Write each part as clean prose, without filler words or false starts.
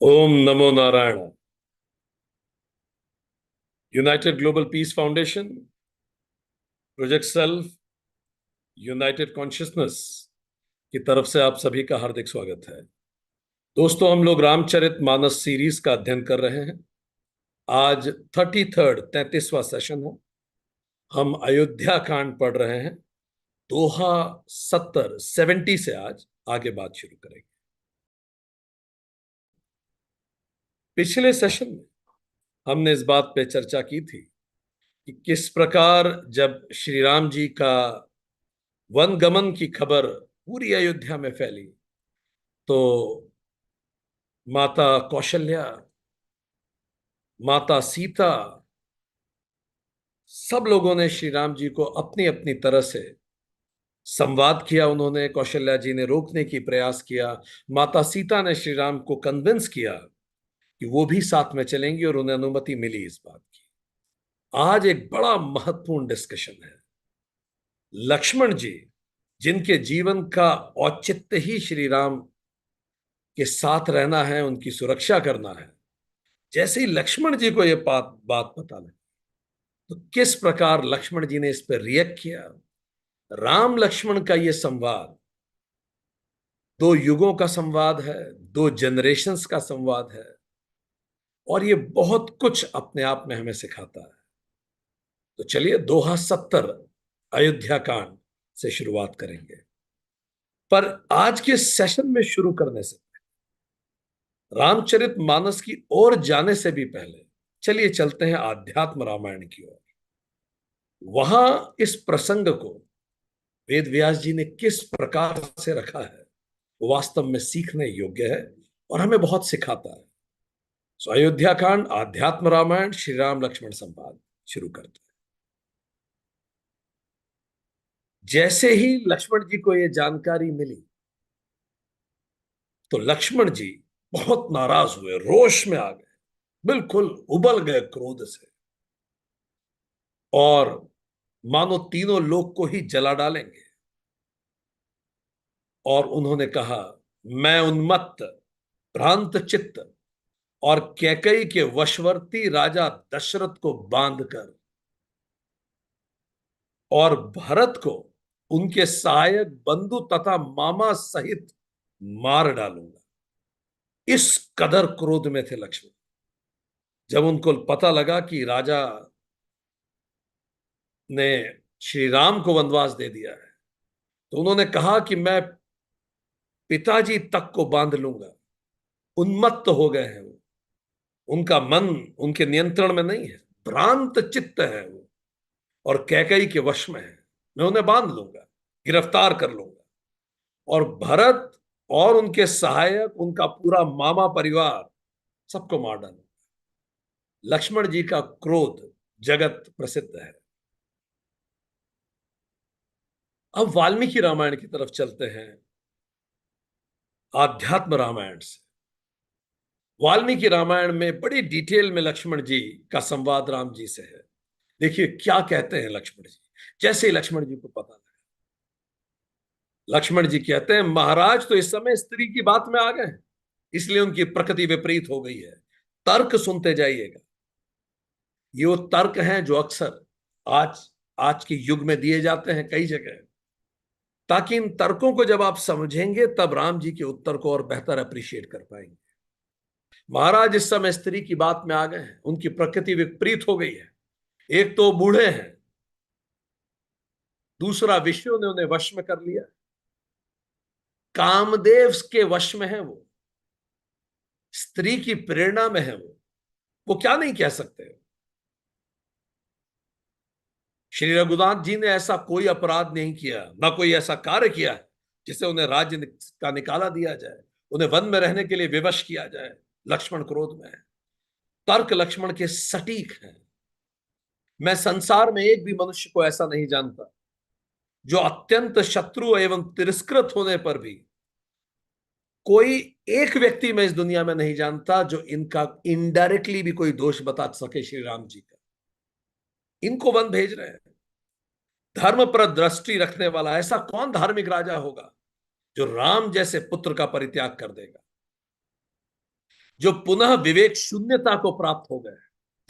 ओम नमो Narayan. United global peace foundation, project self, United consciousness की तरफ से आप सभी का हार्दिक स्वागत है। दोस्तों, हम लोग रामचरित मानस सीरीज का अध्ययन कर रहे हैं। आज 33वां सेशन है। हम अयोध्या कांड पढ़ रहे हैं। दोहा 70 से आज आगे बात शुरू करेंगे। पिछले सेशन में हमने इस बात पे चर्चा की थी कि किस प्रकार जब श्री राम जी का वन गमन की खबर पूरी अयोध्या में फैली तो माता कौशल्या, माता सीता, सब लोगों ने श्री राम जी को अपनी अपनी तरह से संवाद किया। उन्होंने, कौशल्या जी ने रोकने की प्रयास किया। माता सीता ने श्री राम को कन्विंस किया कि वो भी साथ में चलेंगी और उन्हें अनुमति मिली इस बात की। आज एक बड़ा महत्वपूर्ण डिस्कशन है। लक्ष्मण जी, जिनके जीवन का औचित्य ही श्री राम के साथ रहना है, उनकी सुरक्षा करना है, जैसे ही लक्ष्मण जी को यह बात बात पता लगी तो किस प्रकार लक्ष्मण जी ने इस पर रिएक्ट किया। राम लक्ष्मण का यह संवाद दो युगों का संवाद है, दो जनरेशंस का संवाद है, और ये बहुत कुछ अपने आप में हमें सिखाता है। तो चलिए दोहा 70 अयोध्या कांड से शुरुआत करेंगे। पर आज के सेशन में शुरू करने से, रामचरित मानस की ओर जाने से भी पहले, चलिए चलते हैं आध्यात्म रामायण की ओर। वहां इस प्रसंग को वेद व्यास जी ने किस प्रकार से रखा है वो वास्तव में सीखने योग्य है और हमें बहुत सिखाता है। सो अयोध्या कांड, आध्यात्म रामायण, श्री राम लक्ष्मण संवाद शुरू करते हैं। जैसे ही लक्ष्मण जी को यह जानकारी मिली तो लक्ष्मण जी बहुत नाराज हुए, रोष में आ गए, बिल्कुल उबल गए क्रोध से, और मानो तीनों लोक को ही जला डालेंगे। और उन्होंने कहा, मैं उन्मत्त, भ्रांत चित्त और कैकई के वशवर्ती राजा दशरथ को बांधकर और भरत को उनके सहायक बंधु तथा मामा सहित मार डालूंगा। इस कदर क्रोध में थे लक्ष्मण। जब उनको पता लगा कि राजा ने श्री राम को वनवास दे दिया है तो उन्होंने कहा कि मैं पिताजी तक को बांध लूंगा। उन्मत्त हो गए हैं वो, उनका मन उनके नियंत्रण में नहीं है, भ्रांत चित्त है वो, और कैकई के वश में है। मैं उन्हें बांध लूंगा, गिरफ्तार कर लूंगा, और भरत और उनके सहायक, उनका पूरा मामा परिवार, सबको मार डालूंगा। लक्ष्मण जी का क्रोध जगत प्रसिद्ध है। अब वाल्मीकि रामायण की तरफ चलते हैं, आध्यात्म रामायण से। वाल्मीकि रामायण में बड़ी डिटेल में लक्ष्मण जी का संवाद राम जी से है। देखिए क्या कहते हैं लक्ष्मण जी। जैसे ही लक्ष्मण जी को पता लगा, लक्ष्मण जी कहते हैं, महाराज तो इस समय स्त्री की बात में आ गए हैं, इसलिए उनकी प्रकृति विपरीत हो गई है। तर्क सुनते जाइएगा। ये वो तर्क हैं जो अक्सर आज आज के युग में दिए जाते हैं कई जगह, ताकि इन तर्कों को जब आप समझेंगे तब राम जी के उत्तर को और बेहतर अप्रिशिएट कर पाएंगे। महाराज इस समय स्त्री की बात में आ गए हैं, उनकी प्रकृति विपरीत हो गई है। एक तो बूढ़े हैं, दूसरा विषयों ने उन्हें वश में कर लिया, कामदेव के वश में है वो, स्त्री की प्रेरणा में है वो क्या नहीं कह सकते। श्री रघुनाथ जी ने ऐसा कोई अपराध नहीं किया, ना कोई ऐसा कार्य किया है जिसे उन्हें राज्य का निकाला दिया जाए, उन्हें वन में रहने के लिए विवश किया जाए। लक्ष्मण क्रोध में है। तर्क लक्ष्मण के सटीक हैं। मैं संसार में एक भी मनुष्य को ऐसा नहीं जानता जो अत्यंत शत्रु एवं तिरस्कृत होने पर भी, कोई एक व्यक्ति मैं इस दुनिया में नहीं जानता जो इनका इनडायरेक्टली भी कोई दोष बता सके श्री राम जी का। इनको वन भेज रहे हैं। धर्म पर दृष्टि रखने वाला ऐसा कौन धार्मिक राजा होगा जो राम जैसे पुत्र का परित्याग कर देगा। जो पुनः विवेक शून्यता को प्राप्त हो गए,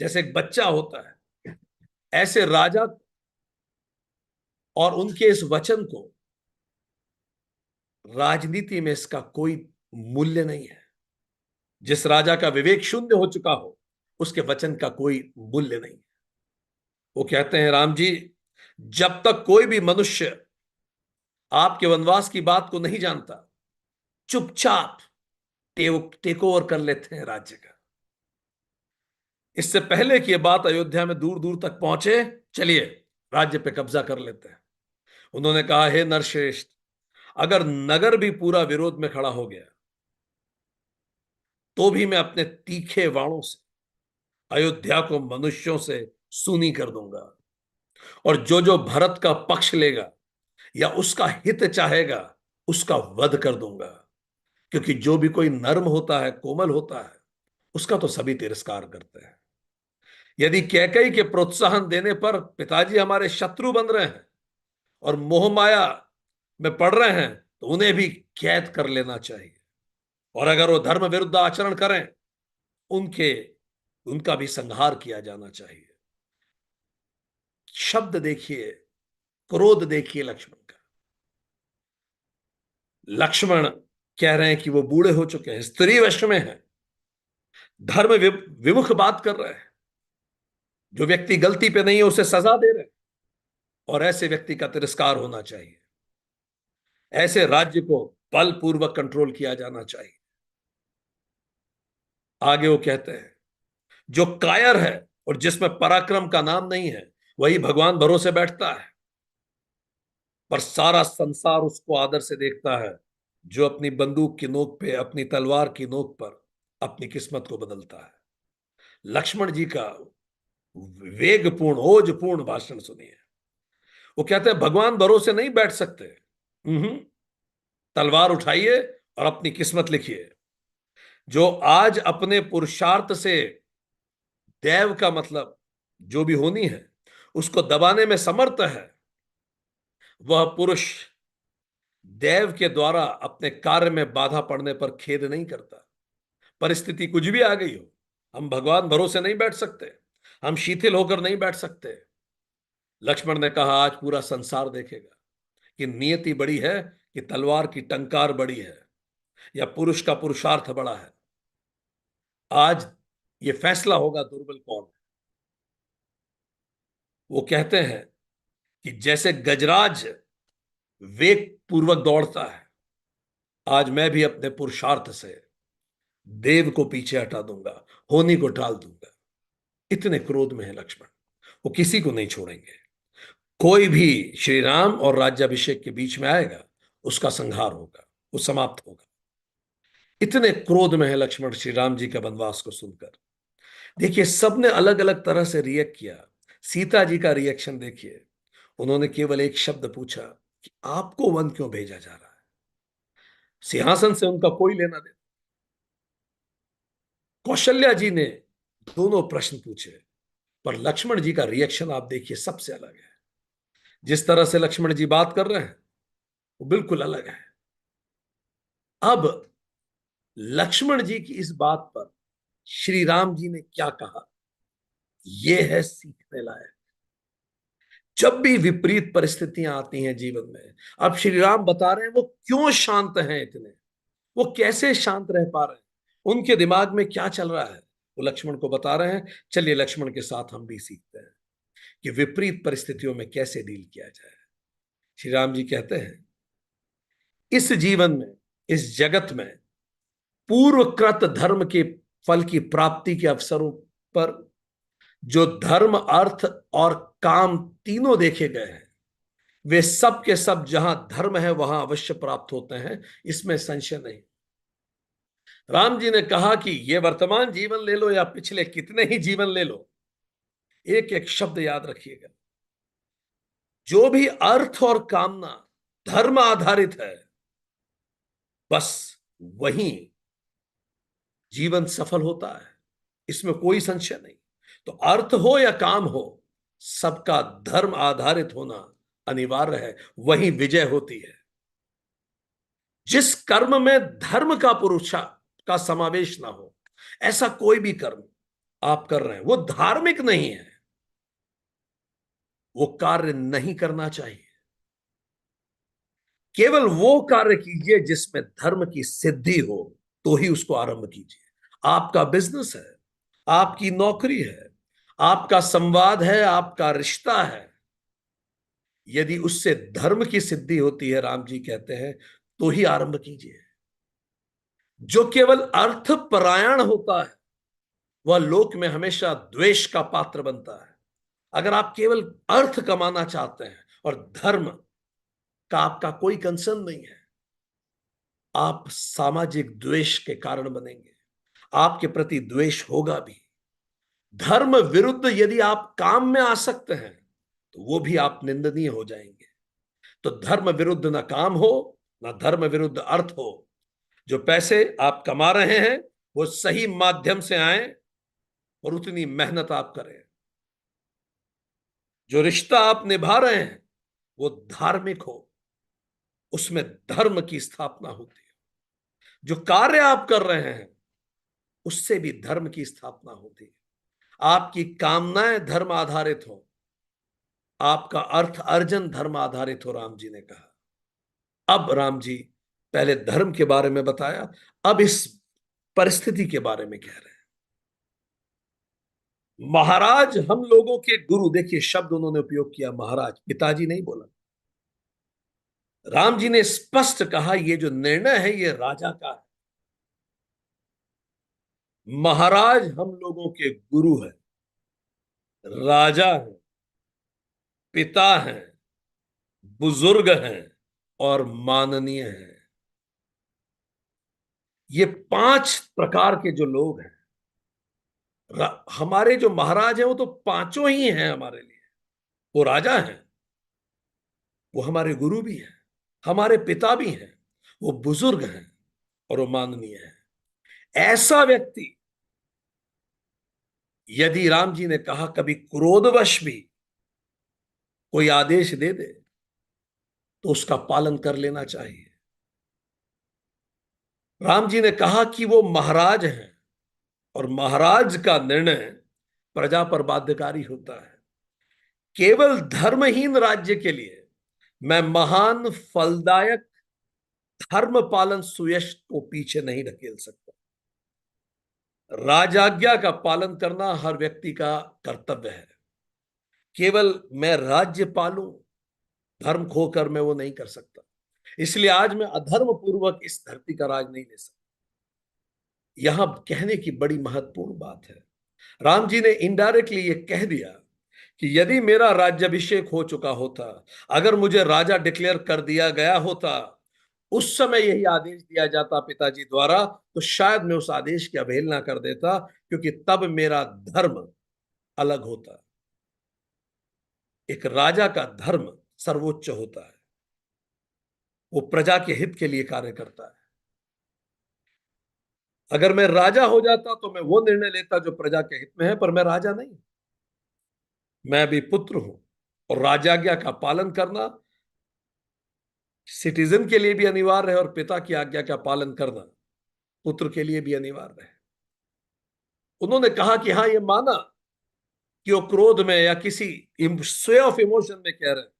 जैसे एक बच्चा होता है, ऐसे राजा और उनके इस वचन को, राजनीति में इसका कोई मूल्य नहीं है। जिस राजा का विवेक शून्य हो चुका हो, उसके वचन का कोई मूल्य नहीं। वो कहते हैं, राम जी, जब तक कोई भी मनुष्य आपके वनवास की बात को नहीं जानता, चुपचाप टेक ओवर कर लेते हैं राज्य का। इससे पहले कि यह बात अयोध्या में दूर दूर तक पहुंचे, चलिए राज्य पे कब्जा कर लेते हैं। उन्होंने कहा, हे नरश्रेष्ठ, अगर नगर भी पूरा विरोध में खड़ा हो गया, तो भी मैं अपने तीखे वाणों से अयोध्या को मनुष्यों से सूनी कर दूंगा, और जो जो भरत का पक्ष लेगा या उसका हित चाहेगा, उसका वध कर दूंगा। क्योंकि जो भी कोई नर्म होता है, कोमल होता है, उसका तो सभी तिरस्कार करते हैं। यदि कैकई के प्रोत्साहन देने पर पिताजी हमारे शत्रु बन रहे हैं और मोह माया में पड़ रहे हैं, तो उन्हें भी कैद कर लेना चाहिए। और अगर वो धर्म विरुद्ध आचरण करें, उनके उनका भी संहार किया जाना चाहिए। शब्द देखिए, क्रोध देखिए लक्ष्मण का। लक्ष्मण कह रहे हैं कि वो बूढ़े हो चुके हैं, स्त्री वश में है, धर्म विमुख बात कर रहे हैं। जो व्यक्ति गलती पे नहीं है, उसे सजा दे रहे हैं, और ऐसे व्यक्ति का तिरस्कार होना चाहिए। ऐसे राज्य को बलपूर्वक कंट्रोल किया जाना चाहिए। आगे वो कहते हैं, जो कायर है और जिसमें पराक्रम का नाम नहीं है, वही भगवान भरोसे बैठता है, पर सारा संसार उसको आदर से देखता है, जो अपनी बंदूक की नोक पे, अपनी तलवार की नोक पर अपनी किस्मत को बदलता है। लक्ष्मण जी का वेगपूर्ण, ओजपूर्ण भाषण सुनिए। वो कहते हैं, भगवान भरोसे नहीं बैठ सकते। तलवार उठाइए और अपनी किस्मत लिखिए। जो आज अपने पुरुषार्थ से दैव का मतलब जो भी होनी है उसको दबाने में समर्थ है, वह पुरुष दैव के द्वारा अपने कार्य में बाधा पड़ने पर खेद नहीं करता। परिस्थिति कुछ भी आ गई हो, हम भगवान भरोसे नहीं बैठ सकते, हम शिथिल होकर नहीं बैठ सकते। लक्ष्मण ने कहा, आज पूरा संसार देखेगा कि नियति बड़ी है कि तलवार की टंकार बड़ी है, या पुरुष का पुरुषार्थ बड़ा है। आज ये फैसला होगा दुर्बल कौन है। वो कहते हैं कि जैसे गजराज वेग पूर्वक दौड़ता है, आज मैं भी अपने पुरुषार्थ से देव को पीछे हटा दूंगा, होनी को टाल दूंगा। इतने क्रोध में है लक्ष्मण, वो किसी को नहीं छोड़ेंगे। कोई भी श्री राम और राज्याभिषेक के बीच में आएगा, उसका संहार होगा, वो समाप्त होगा। इतने क्रोध में है लक्ष्मण श्री राम जी का वनवास को सुनकर। देखिए, सबने अलग अलग तरह से रिएक्ट किया। सीता जी का रिएक्शन देखिए। उन्होंने केवल एक शब्द पूछा कि आपको वन क्यों भेजा जा रहा है। सिंहासन से उनका कोई लेना देना। कौशल्या जी ने दोनों प्रश्न पूछे, पर लक्ष्मण जी का रिएक्शन आप देखिए, सबसे अलग है। जिस तरह से लक्ष्मण जी बात कर रहे हैं, वो बिल्कुल अलग है। अब लक्ष्मण जी की इस बात पर श्री राम जी ने क्या कहा, यह है सीखने लायक। जब भी विपरीत परिस्थितियां आती हैं जीवन में, अब श्री राम बता रहे हैं वो क्यों शांत हैं इतने, वो कैसे शांत रह पा रहे हैं, उनके दिमाग में क्या चल रहा है, वो लक्ष्मण को बता रहे हैं। चलिए लक्ष्मण के साथ हम भी सीखते हैं कि विपरीत परिस्थितियों में कैसे डील किया जाए। श्री राम जी कहते हैं, इस जीवन में, इस जगत में पूर्वकृत धर्म के फल की प्राप्ति के अवसरों पर जो धर्म, अर्थ और काम तीनों देखे गए हैं, वे सब के सब जहां धर्म है वहां अवश्य प्राप्त होते हैं, इसमें संशय नहीं। राम जी ने कहा कि ये वर्तमान जीवन ले लो या पिछले कितने ही जीवन ले लो, एक एक शब्द याद रखिएगा। जो भी अर्थ और कामना धर्म आधारित है, बस वही जीवन सफल होता है, इसमें कोई संशय नहीं। तो अर्थ हो या काम हो, सबका धर्म आधारित होना अनिवार्य है, वही विजय होती है। जिस कर्म में धर्म का पुरुषा का समावेश ना हो, ऐसा कोई भी कर्म आप कर रहे हैं वो धार्मिक नहीं है, वो कार्य नहीं करना चाहिए। केवल वो कार्य कीजिए जिसमें धर्म की सिद्धि हो, तो ही उसको आरंभ कीजिए। आपका बिजनेस है, आपकी नौकरी है, आपका संवाद है, आपका रिश्ता है, यदि उससे धर्म की सिद्धि होती है, राम जी कहते हैं, तो ही आरंभ कीजिए। जो केवल अर्थ परायण होता है वह लोक में हमेशा द्वेष का पात्र बनता है। अगर आप केवल अर्थ कमाना चाहते हैं और धर्म का आपका कोई कंसर्न नहीं है, आप सामाजिक द्वेष के कारण बनेंगे, आपके प्रति द्वेष होगा भी। धर्म विरुद्ध यदि आप काम में आ सकते हैं तो वो भी आप निंदनीय हो जाएंगे। तो धर्म विरुद्ध ना काम हो, ना धर्म विरुद्ध अर्थ हो। जो पैसे आप कमा रहे हैं वो सही माध्यम से आए और उतनी मेहनत आप करें। जो रिश्ता आप निभा रहे हैं वो धार्मिक हो, उसमें धर्म की स्थापना होती है। जो कार्य आप कर रहे हैं उससे भी धर्म की स्थापना होती है। आपकी कामनाएं धर्म आधारित हो, आपका अर्थ अर्जन धर्म आधारित हो, राम जी ने कहा। अब राम जी पहले धर्म के बारे में बताया, अब इस परिस्थिति के बारे में कह रहे हैं। महाराज हम लोगों के गुरु, देखिए शब्द उन्होंने उपयोग किया महाराज, पिताजी नहीं बोला। राम जी ने स्पष्ट कहा ये जो निर्णय है ये राजा का है। महाराज हम लोगों के गुरु है, राजा है, पिता हैं, बुजुर्ग हैं और माननीय हैं। ये 5 प्रकार के जो लोग हैं, हमारे जो महाराज हैं वो तो पांचों ही हैं हमारे लिए। वो राजा हैं, वो हमारे गुरु भी हैं, हमारे पिता भी हैं, वो बुजुर्ग हैं और वो माननीय हैं। ऐसा व्यक्ति यदि राम जी ने कहा कभी क्रोधवश भी कोई आदेश दे दे तो उसका पालन कर लेना चाहिए। राम जी ने कहा कि वो महाराज हैं और महाराज का निर्णय प्रजा पर बाध्यकारी होता है। केवल धर्महीन राज्य के लिए मैं महान फलदायक धर्म पालन सुयश को पीछे नहीं ढकेल सकता। राजाज्ञा का पालन करना हर व्यक्ति का कर्तव्य है। केवल मैं राज्य पालूं, धर्म खोकर मैं वो नहीं कर सकता। इसलिए आज मैं अधर्म पूर्वक इस धरती का राज नहीं ले सकता। यहां कहने की बड़ी महत्वपूर्ण बात है। राम जी ने इनडायरेक्टली ये कह दिया कि यदि मेरा राज्याभिषेक हो चुका होता, अगर मुझे राजा डिक्लेयर कर दिया गया होता, उस समय यही आदेश दिया जाता पिताजी द्वारा, तो शायद मैं उस आदेश की अवहेलना कर देता, क्योंकि तब मेरा धर्म अलग होता। एक राजा का धर्म सर्वोच्च होता है, वो प्रजा के हित के लिए कार्य करता है। अगर मैं राजा हो जाता तो मैं वो निर्णय लेता जो प्रजा के हित में है, पर मैं राजा नहीं, मैं भी पुत्र हूं। और राजाज्ञा का पालन करना सिटीजन के लिए भी अनिवार्य है और पिता की आज्ञा का पालन करना पुत्र के लिए भी अनिवार्य है। उन्होंने कहा कि हाँ, ये माना कि वो क्रोध में या किसी स्वे ऑफ इमोशन में कह रहे हैं,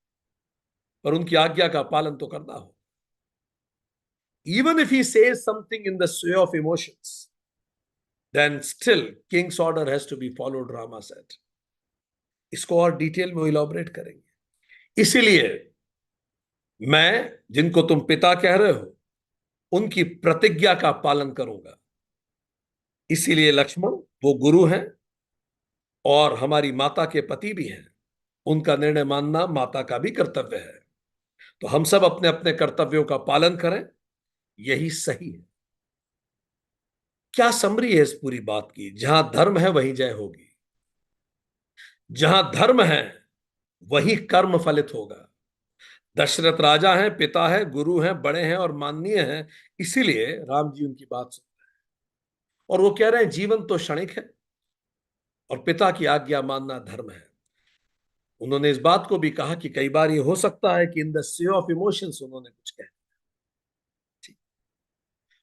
पर उनकी आज्ञा का पालन तो करना हो। Even if he says something in the sway of emotions, then still king's order has to be followed, Rama said. इसको और डिटेल में इलॉबरेट करेंगे। इसीलिए मैं, जिनको तुम पिता कह रहे हो, उनकी प्रतिज्ञा का पालन करूंगा। इसीलिए लक्ष्मण वो गुरु हैं और हमारी माता के पति भी हैं, उनका निर्णय मानना माता का भी कर्तव्य है। तो हम सब अपने अपने कर्तव्यों का पालन करें, यही सही है। क्या समरी है इस पूरी बात की? जहां धर्म है वहीं जय होगी, जहां धर्म है वही कर्म फलित होगा। दशरथ राजा हैं, पिता है, गुरु हैं, बड़े हैं और माननीय हैं, इसीलिए राम जी उनकी बात सुन रहे हैं। और वो कह रहे हैं जीवन तो क्षणिक है और पिता की आज्ञा मानना धर्म है। उन्होंने इस बात को भी कहा कि कई बार ये हो सकता है कि इन द स्वे ऑफ इमोशंस उन्होंने कुछ कह दिया,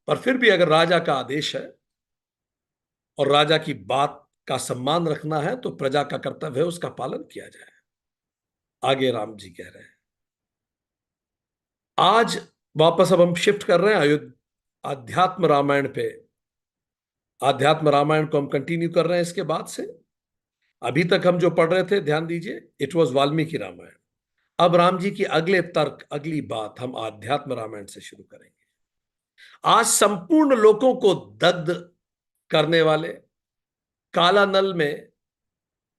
पर फिर भी अगर राजा का आदेश है और राजा की बात का सम्मान रखना है तो प्रजा का कर्तव्य है उसका पालन किया जाए। आगे राम जी कह रहे हैं, आज वापस अब हम शिफ्ट कर रहे हैं अयोध्या आध्यात्म रामायण पे। आध्यात्म रामायण को हम कंटिन्यू कर रहे हैं इसके बाद से। अभी तक हम जो पढ़ रहे थे ध्यान दीजिए, इट वॉज वाल्मीकि रामायण। अब राम जी की अगले तर्क, अगली बात हम आध्यात्म रामायण से शुरू करेंगे। आज संपूर्ण लोगों को दग्ध करने वाले काला नल में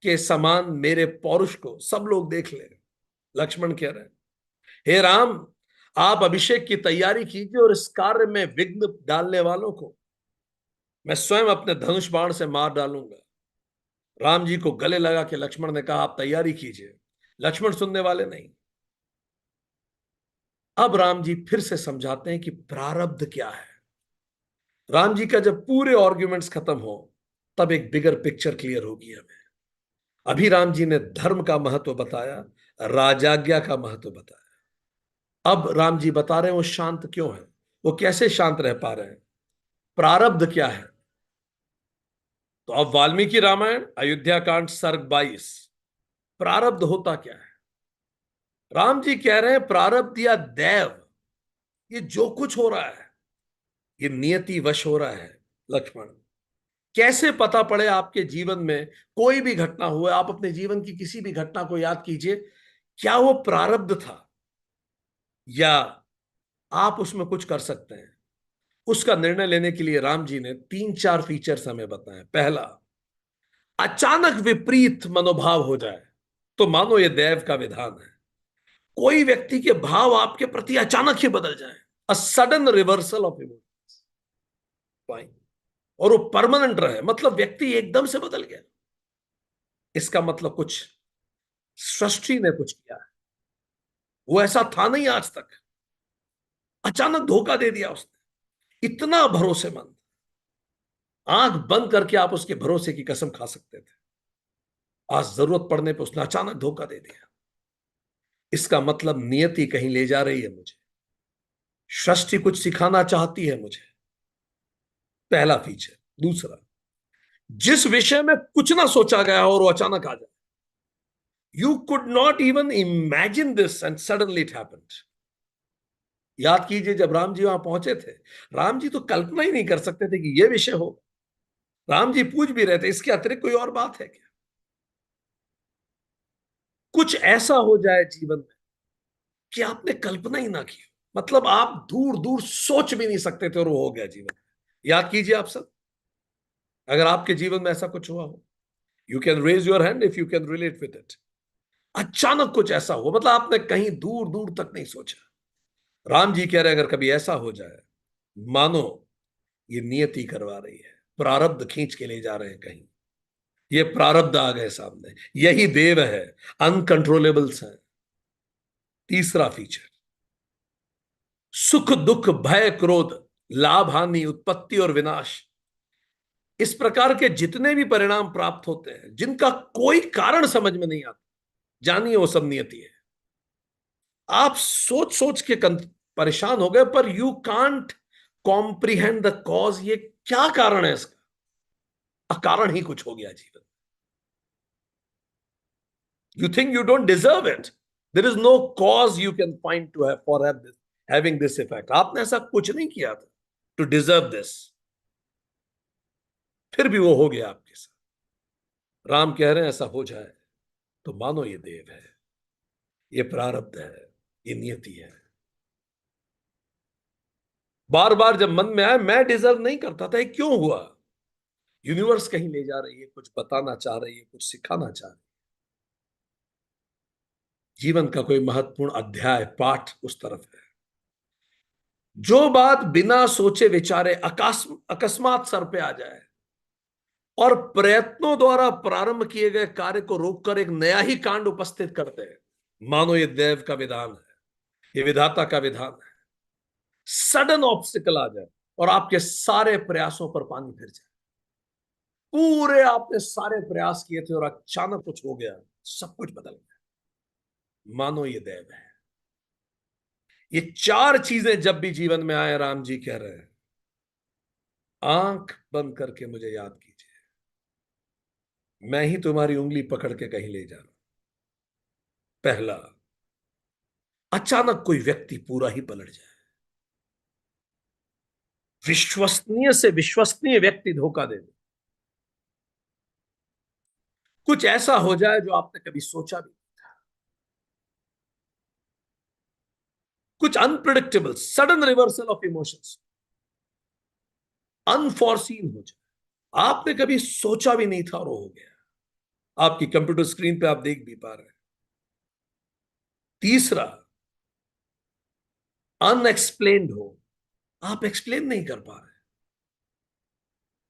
के समान मेरे पौरुष को सब लोग देख ले। लक्ष्मण कह रहे हैं, हे राम, आप अभिषेक की तैयारी कीजिए और इस कार्य में विघ्न डालने वालों को मैं स्वयं अपने धनुष बाण से मार डालूंगा। राम जी को गले लगा के लक्ष्मण ने कहा, आप तैयारी कीजिए। लक्ष्मण सुनने वाले नहीं। अब राम जी फिर से समझाते हैं कि प्रारब्ध क्या है। राम जी का जब पूरे आर्ग्यूमेंट्स खत्म हो तब एक बिगर पिक्चर क्लियर होगी हमें। अभी राम जी ने धर्म का महत्व बताया, राजाज्ञा का महत्व बताया। अब राम जी बता रहे हैं वो शांत क्यों है, वो कैसे शांत रह पा रहे हैं, प्रारब्ध क्या है। तो अब वाल्मीकि रामायण अयोध्या कांड सर्ग 22, प्रारब्ध होता क्या है। राम जी कह रहे हैं प्रारब्ध या दैव, ये जो कुछ हो रहा है ये नियति वश हो रहा है। लक्ष्मण, कैसे पता पड़े आपके जीवन में कोई भी घटना हुए, आप अपने जीवन की किसी भी घटना को याद कीजिए, क्या वो प्रारब्ध था या आप उसमें कुछ कर सकते हैं। उसका निर्णय लेने के लिए राम जी ने 3-4 फीचर्स हमें बताए। पहला, अचानक विपरीत मनोभाव हो जाए तो मानो यह दैव का विधान है। कोई व्यक्ति के भाव आपके प्रति अचानक ही बदल जाए, a sudden reversal of emotions, और वो परमानेंट रहे, मतलब व्यक्ति एकदम से बदल गया, इसका मतलब कुछ सृष्टि ने कुछ किया है। वो ऐसा था नहीं आज तक, अचानक धोखा दे दिया उसने। इतना भरोसेमंद, आंख बंद करके आप उसके भरोसे की कसम खा सकते थे, आज जरूरत पड़ने पर उसने अचानक धोखा दे दिया। इसका मतलब नियति कहीं ले जा रही है मुझे, सृष्टि कुछ सिखाना चाहती है मुझे। पहला फीचर। दूसरा, जिस विषय में कुछ ना सोचा गया और वो अचानक आ जाए, you could not even imagine this and suddenly it happened. याद कीजिए जब राम जी वहां पहुंचे थे, राम जी तो कल्पना ही नहीं कर सकते थे कि यह विषय हो। राम जी पूछ भी रहे थे, इसके अतिरिक्त कोई और बात है क्या। कुछ ऐसा हो जाए जीवन में कि आपने कल्पना ही ना की, मतलब आप दूर दूर सोच भी नहीं सकते थे और वो हो गया जीवन। याद कीजिए आप सब, अगर आपके जीवन में ऐसा कुछ हुआ हो, you can raise your hand if you can relate with it. अचानक कुछ ऐसा हो, मतलब आपने कहीं दूर दूर तक नहीं सोचा। राम जी कह रहे हैं अगर कभी ऐसा हो जाए, मानो ये नियति करवा रही है, प्रारब्ध खींच के ले जा रहे हैं कहीं। ये प्रारब्ध आ गए सामने, यही देव है, अनकंट्रोलेबल्स है। तीसरा फीचर, सुख दुख भय क्रोध लाभ हानि उत्पत्ति और विनाश, इस प्रकार के जितने भी परिणाम प्राप्त होते हैं जिनका कोई कारण समझ में नहीं आता, जानिए वो सब नियति है। आप सोच सोच के परेशान हो गए, पर you can't comprehend the cause, ये क्या कारण है इसका, अकारण ही कुछ हो गया जीवन। You think you don't deserve it. There is no cause you can find to have for have this, having this effect. आपने ऐसा कुछ नहीं किया था to deserve this, फिर भी वो हो गया आपके साथ। राम कह रहे हैं ऐसा हो जाए तो मानो ये देव है, ये प्रारब्ध है, ये नियति है। बार बार जब मन में आए, मैं डिजर्व नहीं करता था, ये क्यों हुआ। यूनिवर्स कहीं ले जा रही है, कुछ बताना चाह रही है, कुछ सिखाना चाह रही है। जीवन का कोई महत्वपूर्ण अध्याय पाठ उस तरफ है। जो बात बिना सोचे विचारे अकस्मात सर पे आ जाए और प्रयत्नों द्वारा प्रारंभ किए गए कार्य को रोककर एक नया ही कांड उपस्थित करते हैं, मानो ये देव का विधान है, ये विधाता का विधान है। सडन ऑब्स्टिकल आ जाए और आपके सारे प्रयासों पर पानी फिर जाए। पूरे आपने सारे प्रयास किए थे और अचानक कुछ हो गया, सब कुछ बदल गया, मानो ये देव है। ये चार चीजें जब भी जीवन में आए, राम जी कह रहे हैं आंख बंद करके मुझे याद कीजिए, मैं ही तुम्हारी उंगली पकड़ के कहीं ले जा रहा हूं। पहला, अचानक कोई व्यक्ति पूरा ही पलट जाए, विश्वसनीय से विश्वसनीय व्यक्ति धोखा दे दे, कुछ ऐसा हो जाए जो आपने कभी सोचा भी, कुछ unpredictable sudden reversal of emotions, unforeseen हो जाए, आपने कभी सोचा भी नहीं था और वो हो गया, आपकी कंप्यूटर स्क्रीन पे आप देख भी पा रहे हैं। तीसरा, अनएक्सप्लेन्ड हो, आप एक्सप्लेन नहीं कर पा रहे,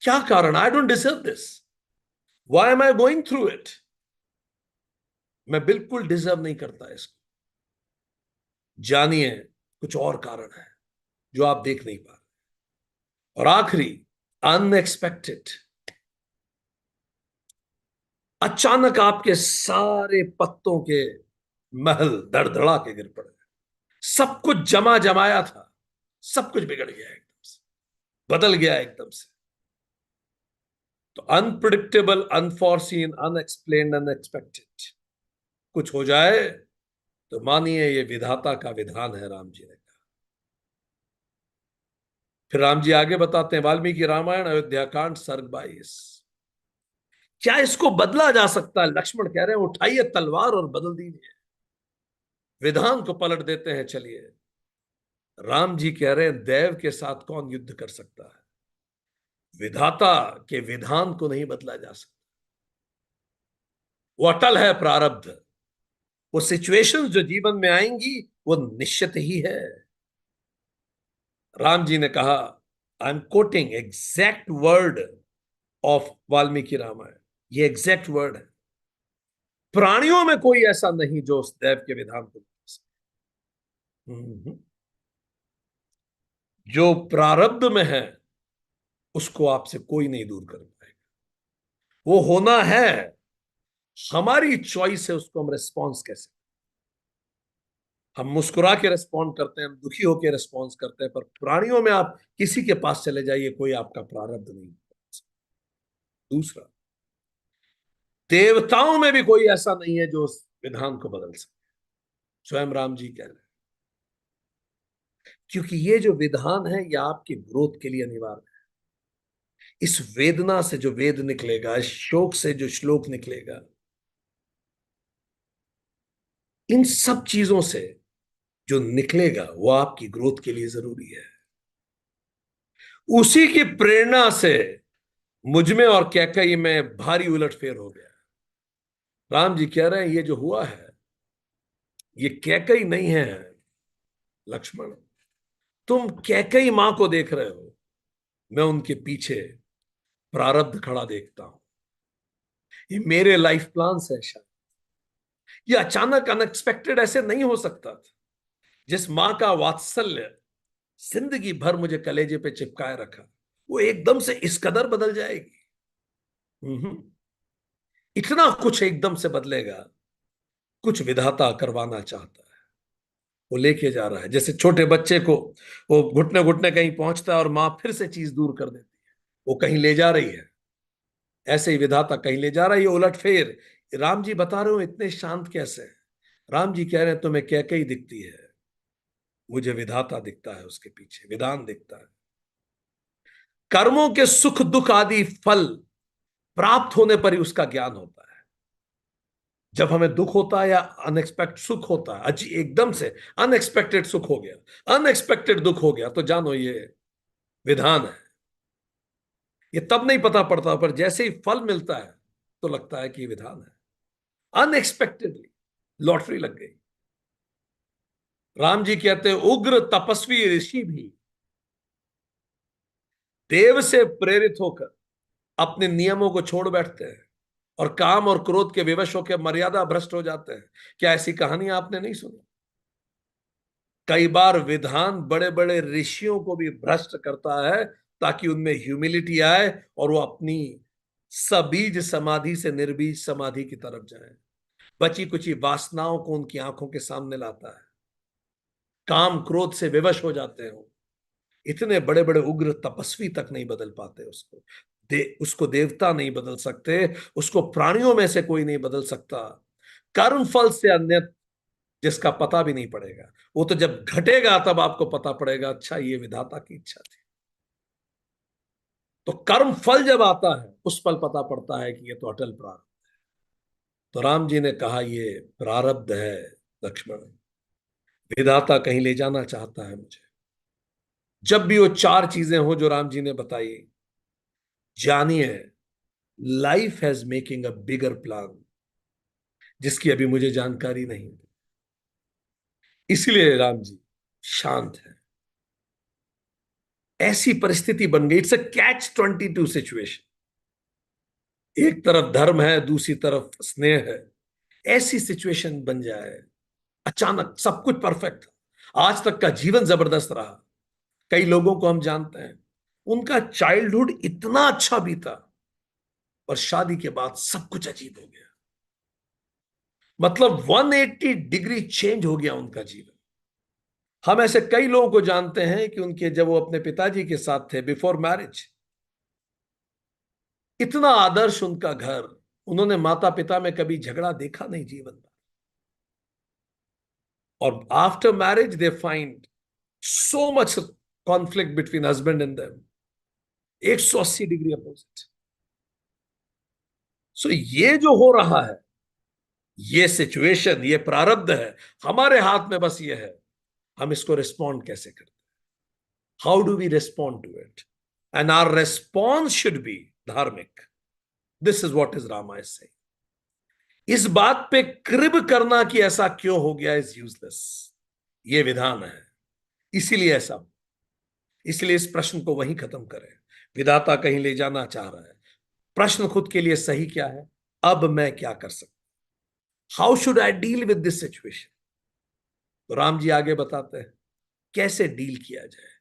क्या कारण, I don't deserve this, why am I going through it, मैं बिल्कुल डिजर्व नहीं करता इसको। जानिए, कुछ और कारण है जो आप देख नहीं पा रहे। और आखिरी, अनएक्सपेक्टेड, अचानक आपके सारे पत्तों के महल धड़धड़ा के गिर पड़े, सब कुछ जमा जमाया था, सब कुछ बिगड़ गया एकदम से, बदल गया एकदम से। तो अनप्रिडिक्टेबल, अनफॉरसीन, अनएक्सप्लेन्ड, अनएक्सपेक्टेड कुछ हो जाए तो मानिए ये विधाता का विधान है, राम जी ने कहा। फिर राम जी आगे बताते हैं, वाल्मीकि रामायण अयोध्या कांड सर्ग 22, क्या इसको बदला जा सकता है? लक्ष्मण कह रहे हैं उठाइए तलवार और बदल दीजिए, विधान को पलट देते हैं, चलिए। राम जी कह रहे हैं देव के साथ कौन युद्ध कर सकता है, विधाता के विधान को नहीं बदला जा सकता, वो अटल है प्रारब्ध, वो सिचुएशंस जो जीवन में आएंगी वो निश्चित ही है। राम जी ने कहा, I am quoting exact word of Valmiki Ramayana, ये एग्जैक्ट वर्ड है, प्राणियों में कोई ऐसा नहीं जो उस दैव के विधान को बदल सके। जो प्रारब्ध में है उसको आपसे कोई नहीं दूर कर पाएगा, वो होना है, हमारी चॉइस है उसको हम रिस्पॉन्स कैसे, हम मुस्कुरा के रिस्पॉन्ड करते हैं, हम दुखी होकर रिस्पॉन्स करते हैं, पर प्राणियों में आप किसी के पास चले जाइए, कोई आपका प्रारब्ध नहीं। दूसरा, देवताओं में भी कोई ऐसा नहीं है जो उस विधान को बदल सके, स्वयं राम जी कह रहे हैं, क्योंकि ये जो विधान है ये आपके ग्रोथ के लिए अनिवार्य है। इस वेदना से जो वेद निकलेगा, इस शोक से जो श्लोक निकलेगा, इन सब चीजों से जो निकलेगा वो आपकी ग्रोथ के लिए जरूरी है। उसी की प्रेरणा से मुझ में और कैकई में भारी उलटफेर हो गया। राम जी कह रहे हैं ये जो हुआ है ये कैकई नहीं है लक्ष्मण, तुम कैकई मां को देख रहे हो, मैं उनके पीछे प्रारब्ध खड़ा देखता हूं, ये मेरे लाइफ प्लान है शायद, ये अचानक अनएक्सपेक्टेड ऐसे नहीं हो सकता था। जिस मां का वात्सल्य जिंदगी भर मुझे कलेजे पे चिपकाए रखा, वो एकदम से इस कदर बदल जाएगी। हम्म। इतना कुछ एकदम से बदलेगा, कुछ विधाता करवाना चाहता है, वो लेके जा रहा है। जैसे छोटे बच्चे को वो घुटने घुटने कहीं पहुंचता है और मां फिर से चीज दूर कर देती है, वो कहीं ले जा रही है, ऐसे ही विधाता कहीं ले जा रहा है, ये उलट फेर। राम जी बता रहे हो इतने शांत कैसे हैं? राम जी कह रहे हैं तुम्हें कैकई दिखती है, मुझे विधाता दिखता है, उसके पीछे विधान दिखता है। कर्मों के सुख दुख आदि फल प्राप्त होने पर ही उसका ज्ञान होता है। जब हमें दुख होता है या अनएक्सपेक्टेड सुख होता है, अजी एकदम से अनएक्सपेक्टेड सुख हो गया, अनएक्सपेक्टेड दुख हो गया, तो जानो ये विधान है। ये तब नहीं पता पड़ता, पर जैसे ही फल मिलता है तो लगता है कि ये विधान है। अनएक्सपेक्टेडली लॉटरी लग गई। राम जी कहते हैं उग्र तपस्वी ऋषि भी देव से प्रेरित होकर अपने नियमों को छोड़ बैठते हैं और काम और क्रोध के विवश होकर मर्यादा भ्रष्ट हो जाते हैं। क्या ऐसी कहानी आपने नहीं सुनी? कई बार विधान बड़े बड़े ऋषियों को भी भ्रष्ट करता है ताकि उनमें ह्यूमिलिटी आए और वो अपनी सबीज समाधि से निर्बीज समाधि की तरफ जाए, बची कुची वासनाओं को उनकी आंखों के सामने लाता है, काम क्रोध से विवश हो जाते हो। इतने बड़े बड़े उग्र तपस्वी तक नहीं बदल पाते उसको। उसको देवता नहीं बदल सकते, उसको प्राणियों में से कोई नहीं बदल सकता। कर्म फल से अन्य जिसका पता भी नहीं पड़ेगा, वो तो जब घटेगा तब आपको पता पड़ेगा, अच्छा ये विधाता की इच्छा थी। तो कर्म फल जब आता है उस पल पता पड़ता है कि ये तो अटल प्रारब्ध। तो राम जी ने कहा ये प्रारब्ध है लक्ष्मण, विधाता कहीं ले जाना चाहता है मुझे। जब भी वो चार चीजें हो जो राम जी ने बताई, जानिए life has making a bigger plan, जिसकी अभी मुझे जानकारी नहीं। इसलिए राम जी शांत है। ऐसी परिस्थिति बन गई, इट्स अ कैच 22 सिचुएशन। एक तरफ धर्म है, दूसरी तरफ स्नेह है। ऐसी सिचुएशन बन जाए, अचानक सब कुछ परफेक्ट था, आज तक का जीवन जबरदस्त रहा। कई लोगों को हम जानते हैं, उनका चाइल्डहुड इतना अच्छा बीता, और शादी के बाद सब कुछ अजीब हो गया। मतलब 180 डिग्री चेंज हो गया उनका जीवन। हम ऐसे कई लोगों को जानते हैं कि उनके जब वो अपने पिताजी के साथ थे बिफोर मैरिज, इतना आदर्श उनका घर, उन्होंने माता पिता में कभी झगड़ा देखा नहीं जीवन में। और after marriage they find so much conflict between husband and them, 180 degree opposite. So ये जो हो रहा है, ये सिचुएशन, ये प्रारब्ध है, हमारे हाथ में बस ये है, हम इसको रिस्पॉन्ड कैसे करते हैं। How do we respond to it, and our response should be धार्मिक। This is what is Rama is saying. इस बात पे क्रिब करना कि ऐसा क्यों हो गया इज यूजलेस। ये विधान है, इसीलिए ऐसा। इसलिए इस प्रश्न को वहीं खत्म करें। विधाता कहीं ले जाना चाह रहा है, प्रश्न खुद के लिए सही क्या है, अब मैं क्या कर सकता, how should I deal with this situation. तो राम जी आगे बताते हैं कैसे डील किया जाए।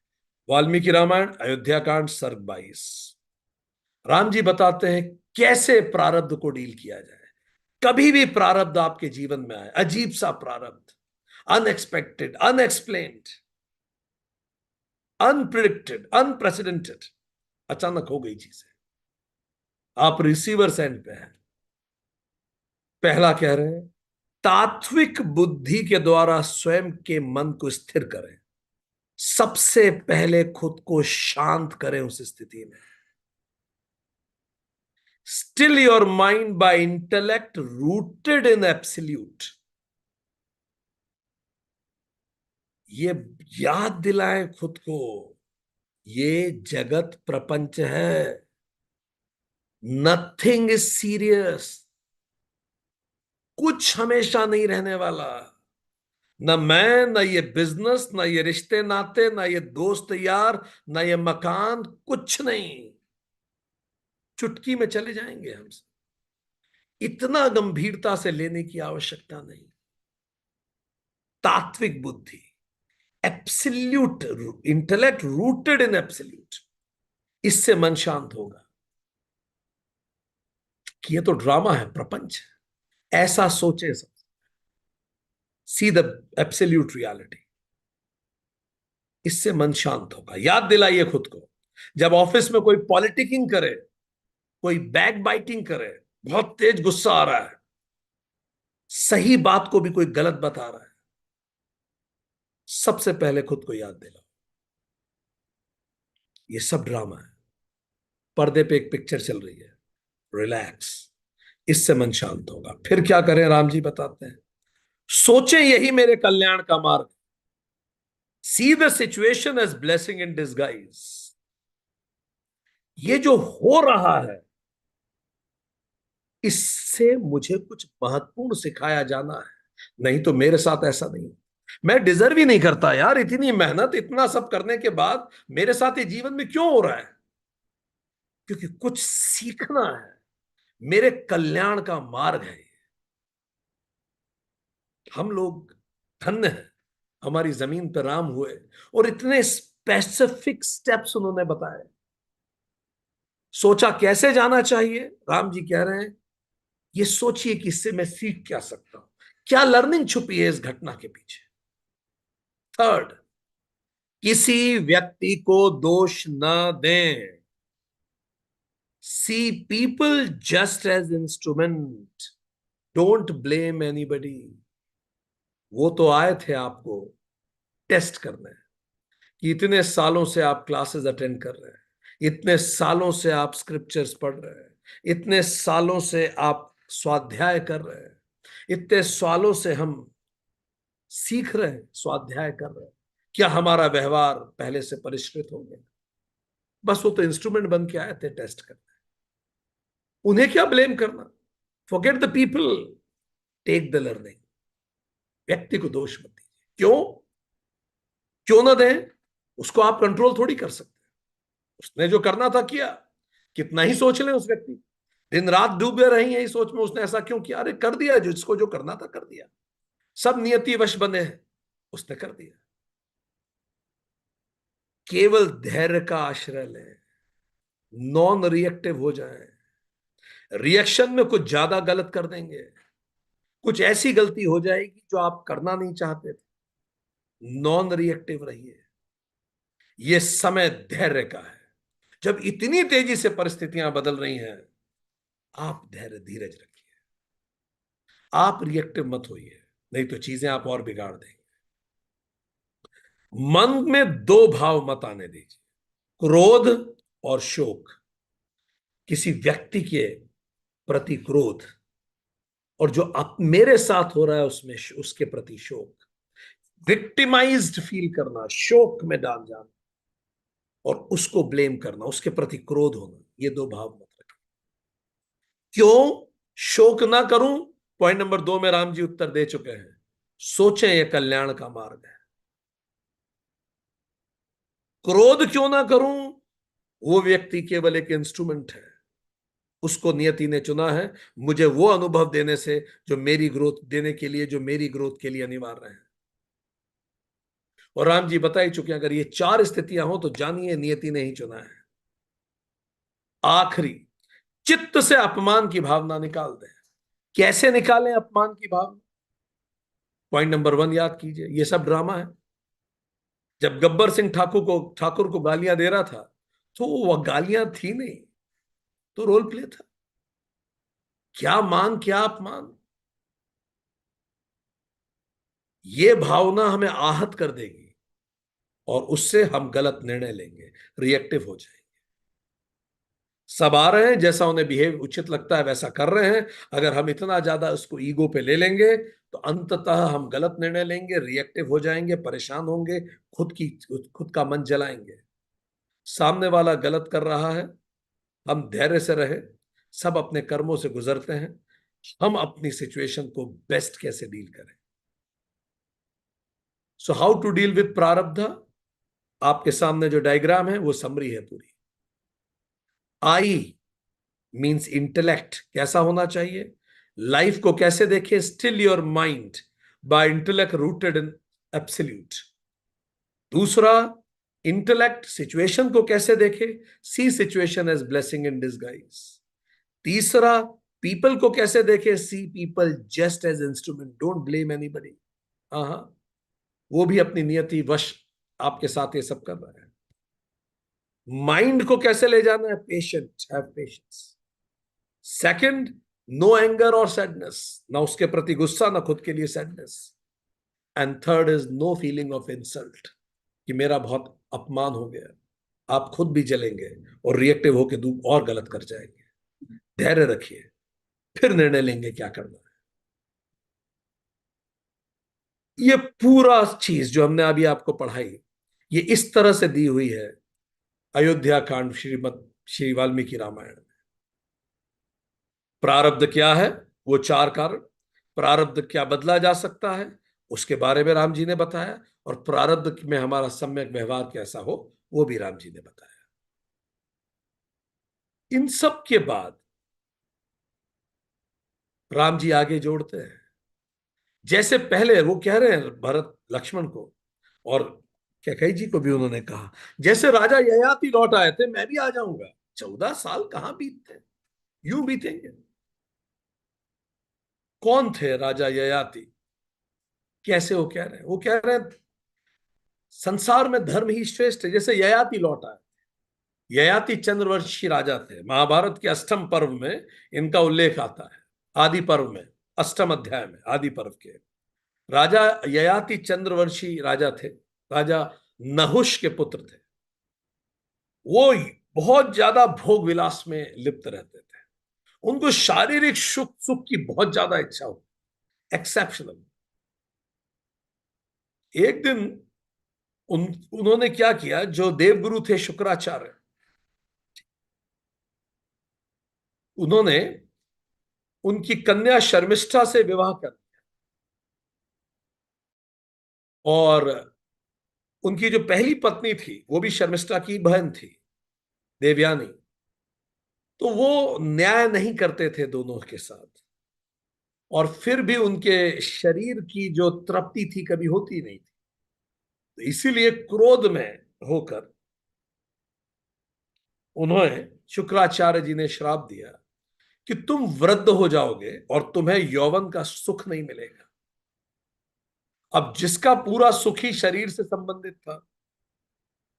वाल्मीकि रामायण अयोध्या कांड सर्ग 22। राम जी बताते हैं कैसे प्रारब्ध को डील किया जाए। कभी भी प्रारब्ध आपके जीवन में आए, अजीब सा प्रारब्ध, अनएक्सपेक्टेड, अनएक्सप्लेन्ड, अनप्रिडिक्टेड, अनप्रेसिडेंटेड, अचानक हो गई चीजें, आप रिसीवर एंड पे हैं। पहला कह रहे हैं, तात्विक बुद्धि के द्वारा स्वयं के मन को स्थिर करें। सबसे पहले खुद को शांत करें उस स्थिति में। Still your mind by intellect rooted in absolute. ये याद दिलाएं खुद को, ये जगत प्रपंच है, नथिंग इज सीरियस। कुछ हमेशा नहीं रहने वाला। न मैं, न ये बिजनेस, न ये रिश्ते नाते, न ये दोस्त यार, न ये मकान, कुछ नहीं। चुटकी में चले जाएंगे हमसे। इतना गंभीरता से लेने की आवश्यकता नहीं। तात्विक बुद्धि, absolute intellect rooted in absolute, इससे मन शांत होगा। कि ये तो ड्रामा है, प्रपंच है, ऐसा सोचे सब। सी द एब्सोल्यूट रियलिटी, इससे मन शांत होगा। याद दिलाइए खुद को, जब ऑफिस में कोई पॉलिटिकिंग करे, कोई बैक बाइटिंग करे, बहुत तेज गुस्सा आ रहा है, सही बात को भी कोई गलत बता रहा है, सबसे पहले खुद को याद दिलाओ ये सब ड्रामा है, पर्दे पे एक पिक्चर चल रही है, रिलैक्स। इससे मन शांत होगा। फिर क्या करें, राम जी बताते हैं, सोचें यही मेरे कल्याण का मार्ग। See the situation as blessing in disguise. ये जो हो रहा है, इससे मुझे कुछ महत्वपूर्ण सिखाया जाना है, नहीं तो मेरे साथ ऐसा नहीं। मैं डिजर्व ही नहीं करता यार, इतनी मेहनत, इतना सब करने के बाद मेरे साथ ये जीवन में क्यों हो रहा है। क्योंकि कुछ सीखना है, मेरे कल्याण का मार्ग है। हम लोग धन्य हैं, हमारी जमीन पर राम हुए और इतने स्पेसिफिक स्टेप्स उन्होंने बताए। सोचा कैसे जाना चाहिए, राम जी कह रहे हैं ये सोचिए कि इससे मैं सीख क्या सकता हूं, क्या लर्निंग छुपी है इस घटना के पीछे। थर्ड, किसी व्यक्ति को दोष न दें। See people just as instrument, don't blame anybody. वो तो आए थे आपको टेस्ट करने, कि इतने सालों से आप क्लासेस अटेंड कर रहे हैं, इतने सालों से आप स्क्रिप्चर्स पढ़ रहे हैं, इतने सालों से आप स्वाध्याय कर रहे हैं, इतने सालों से हम सीख रहे हैं, स्वाध्याय कर रहे हैं, क्या हमारा व्यवहार पहले से परिष्कृत हो गया? बस वो तो इंस्ट्रूमेंट बन के आए थे टेस्ट करने। उन्हें क्या ब्लेम करना? Forget the people, take the learning. व्यक्ति को दोष मत दीजिए। क्यों? क्यों ना दें? उसको आप कंट्रोल थोड़ी कर सकते हैं। उसने जो करना था किया। कितना ही सोच लें उस व्यक्ति, दिन रात डूबे रही यही सोच में उसने ऐसा क्यों किया, अरे कर दिया, जिसको जो करना था कर दिया। सब नियति वश बने हैं, उसने कर दिया। केवल धैर्य का आश्रय लें, नॉन रिएक्टिव हो जाएं। रिएक्शन में कुछ ज्यादा गलत कर देंगे, कुछ ऐसी गलती हो जाएगी जो आप करना नहीं चाहते थे। नॉन रिएक्टिव रहिए। यह समय धैर्य का है। जब इतनी तेजी से परिस्थितियां बदल रही हैं, आप धैर्य धीरज रखिए। आप रिएक्टिव मत होइए, नहीं तो चीजें आप और बिगाड़ देंगे। मन में दो भाव मत आने दीजिए, क्रोध और शोक। किसी व्यक्ति के प्रति क्रोध, और जो आप मेरे साथ हो रहा है उसमें उसके प्रति शोक। विक्टिमाइज्ड फील करना, शोक में डाल जाना और उसको ब्लेम करना, उसके प्रति क्रोध होना, ये दो भाव मत रखें। क्यों शोक ना करूं? पॉइंट नंबर 2 में राम जी उत्तर दे चुके हैं। सोचें यह कल्याण का मार्ग है। क्रोध क्यों ना करूं? वो व्यक्ति केवल एक इंस्ट्रूमेंट है, उसको नियति ने चुना है मुझे वो अनुभव देने से जो मेरी ग्रोथ देने के लिए, जो मेरी ग्रोथ के लिए अनिवार्य है। और राम जी बता ही चुके हैं, अगर ये 4 स्थितियां हो तो जानिए नियति ने ही चुना है। आखिरी, चित्त से अपमान की भावना निकाल दें। कैसे निकालें अपमान की भावना? पॉइंट नंबर 1 याद कीजिए, ये सब ड्रामा है। जब गब्बर सिंह ठाकुर को गालियां दे रहा था, तो वह गालियां थी नहीं, तो रोल प्ले था। क्या मान क्या अपमान, ये भावना हमें आहत कर देगी और उससे हम गलत निर्णय लेंगे, रिएक्टिव हो जाएंगे। सब आ रहे हैं, जैसा उन्हें बिहेव उचित लगता है वैसा कर रहे हैं। अगर हम इतना ज्यादा उसको ईगो पे ले लेंगे तो अंततः हम गलत निर्णय लेंगे, रिएक्टिव हो जाएंगे, परेशान होंगे, खुद का मन जलाएंगे। सामने वाला गलत कर रहा है, हम धैर्य से रहे। सब अपने कर्मों से गुजरते हैं, हम अपनी सिचुएशन को बेस्ट कैसे डील करें। So how to deal with प्रारब्ध? आपके सामने जो डायग्राम है वो समरी है पूरी। आई मींस इंटेलेक्ट, कैसा होना चाहिए? लाइफ को कैसे देखे? Still your mind by intellect rooted in absolute. दूसरा, इंटेलेक्ट सिचुएशन को कैसे देखे? See situation as blessing in disguise. तीसरा, पीपल को कैसे देखे? See people just as instrument, don't blame anybody. हाँ हाँ, वो भी अपनी नियति वश आपके साथ ये सब कर रहा है। माइंड को कैसे ले जाना है? Patient, have patience. Second, no anger और सैडनेस, ना उसके प्रति गुस्सा ना खुद के लिए sadness. And third is no feeling of insult, कि मेरा बहुत अपमान हो गया। आप खुद भी जलेंगे और रिएक्टिव होकर और गलत कर जाएंगे। धैर्य रखिए, फिर निर्णय लेंगे क्या करना है। ये पूरा चीज जो हमने अभी आपको पढ़ाई, ये इस तरह से दी हुई है अयोध्या कांड श्री वाल्मीकि रामायण। प्रारब्ध क्या है? वो 4 कारण। प्रारब्ध क्या बदला जा सकता है उसके बारे में राम जी ने बताया, और प्रारब्ध में हमारा सम्यक व्यवहार कैसा हो वो भी राम जी ने बताया। इन सब के बाद राम जी आगे जोड़ते हैं, जैसे पहले वो कह रहे हैं भरत लक्ष्मण को, और कैकेयी जी को भी उन्होंने कहा, जैसे राजा ययाति लौट आए थे मैं भी आ जाऊंगा। 14 साल कहां बीतते, यूं बीतेंगे। कौन थे राजा ययाति? कैसे वो कह रहे हैं? वो कह रहे हैं संसार में धर्म ही श्रेष्ठ है, जैसे ययाति लौटा है। ययाति चंद्रवंशी राजा थे। महाभारत के अष्टम पर्व में इनका उल्लेख आता है, आदि पर्व में, अष्टम अध्याय में, आदि पर्व के। राजा ययाति चंद्रवंशी राजा थे। राजा नहुष के पुत्र थे। वो बहुत ज्यादा भोग विलास में लिप्त रहते थे। उनको शारीरिक सुख सुख की बहुत ज्यादा इच्छा हो, एक्सेप्शनल। एक दिन उन्होंने क्या किया, जो देवगुरु थे शुक्राचार्य, उन्होंने उनकी कन्या शर्मिष्ठा से विवाह कर, और उनकी जो पहली पत्नी थी वो भी शर्मिष्ठा की बहन थी, देवयानी। तो वो न्याय नहीं करते थे दोनों के साथ, और फिर भी उनके शरीर की जो तृप्ति थी कभी होती नहीं थी। तो इसीलिए क्रोध में होकर उन्होंने, शुक्राचार्य जी ने श्राप दिया कि तुम वृद्ध हो जाओगे और तुम्हें यौवन का सुख नहीं मिलेगा। अब जिसका पूरा सुख ही शरीर से संबंधित था,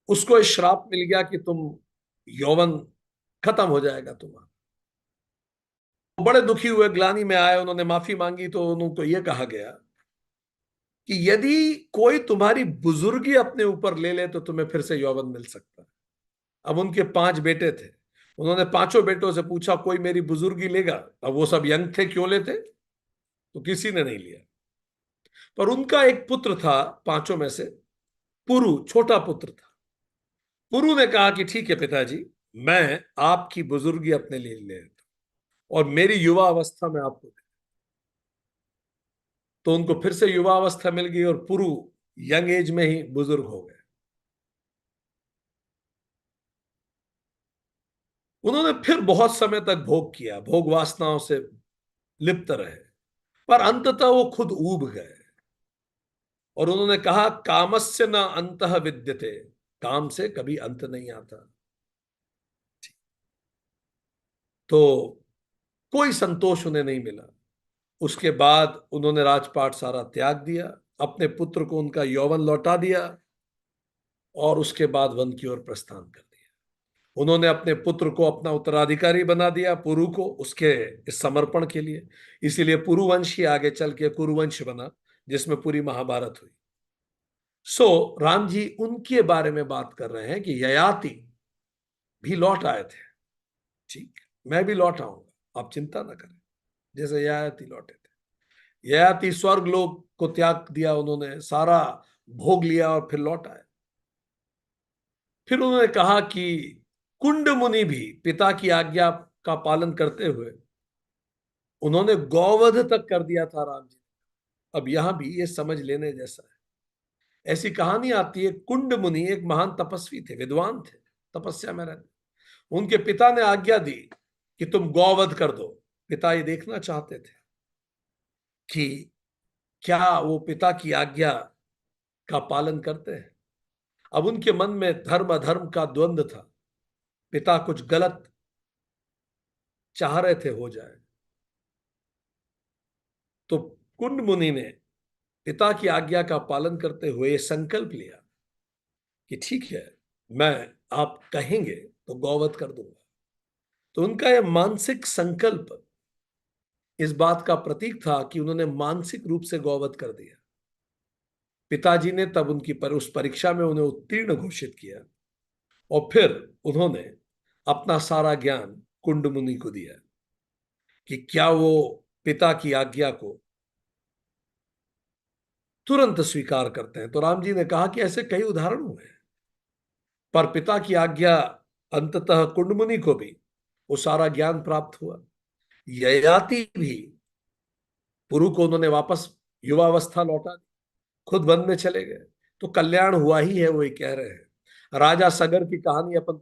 उसको एक श्राप मिल गया कि तुम, यौवन खत्म हो जाएगा तुम्हारा। बड़े दुखी हुए, ग्लानि में आए, उन्होंने माफी मांगी। तो उनको यह कहा गया कि यदि कोई तुम्हारी बुजुर्गी अपने ऊपर ले ले तो तुम्हें फिर से यौवन मिल सकता है। अब उनके 5 बेटे थे। उन्होंने पांचों बेटों से पूछा, कोई मेरी बुजुर्गी लेगा? अब वो सब यंग थे, क्यों लेते? तो किसी ने नहीं लिया। पर उनका एक पुत्र था, पांचों में से पुरु, छोटा पुत्र था। पुरु ने कहा कि ठीक है पिताजी, मैं आपकी बुजुर्गी अपने लिए ले लेता हूं और मेरी युवा अवस्था में आपको दे। तो उनको फिर से युवा अवस्था मिल गई और पुरु यंग एज में ही बुजुर्ग हो गए। उन्होंने फिर बहुत समय तक भोग किया, भोग वासनाओं से लिप्त रहे, पर अंततः वो खुद ऊब गए। और उन्होंने कहा, कामस्य न अंतः विद्यते, काम से कभी अंत नहीं आता। तो कोई संतोष उन्हें नहीं मिला। उसके बाद उन्होंने राजपाट सारा त्याग दिया, अपने पुत्र को उनका यौवन लौटा दिया, और उसके बाद वन की ओर प्रस्थान कर दिया। उन्होंने अपने पुत्र को अपना उत्तराधिकारी बना दिया, पुरु को, उसके इस समर्पण के लिए। इसीलिए पुरुवंश ही आगे चल के कुरुवंश बना, जिसमें पूरी महाभारत हुई। सो राम जी उनके बारे में बात कर रहे हैं कि ययाति भी लौट आए थे। ठीक, मैं भी लौट आऊंगा, आप चिंता ना करें, जैसे ययाति लौटे थे। ययाति स्वर्ग लोक को त्याग दिया, उन्होंने सारा भोग लिया और फिर लौट आए। फिर उन्होंने कहा कि कुंड मुनि भी पिता की आज्ञा का पालन करते हुए उन्होंने गौवध तक कर दिया था राम जी। अब यहां भी ये समझ लेने जैसा है। ऐसी कहानी आती है, कुंड मुनि एक महान तपस्वी थे, विद्वान थे, तपस्या में रहते। उनके पिता ने आज्ञा दी कि तुम गौवध कर दो। पिता ये देखना चाहते थे कि क्या वो पिता की आज्ञा का पालन करते हैं। अब उनके मन में धर्म अधर्म का द्वंद्व था। पिता कुछ गलत चाह रहे थे हो जाए। तो कुंड मुनि ने पिता की आज्ञा का पालन करते हुए संकल्प लिया कि ठीक है, मैं, आप कहेंगे तो गौवध कर दूंगा। तो उनका यह मानसिक संकल्प इस बात का प्रतीक था कि उन्होंने मानसिक रूप से गौवध कर दिया। पिताजी ने तब उनकी उस परीक्षा में उन्हें उत्तीर्ण घोषित किया, और फिर उन्होंने अपना सारा ज्ञान कुंड मुनि को दिया कि क्या वो पिता की आज्ञा को तुरंत स्वीकार करते हैं। तो राम जी ने कहा कि ऐसे कई उदाहरण हुए हैं, पर पिता की आज्ञा, अंततः कुंड मुनि को भी वो सारा ज्ञान प्राप्त हुआ। ययाति भी, पुरु को उन्होंने वापस युवावस्था लौटा दी, खुद वन में चले गए। तो कल्याण हुआ ही है, वही कह रहे हैं। राजा सगर की कहानी अपन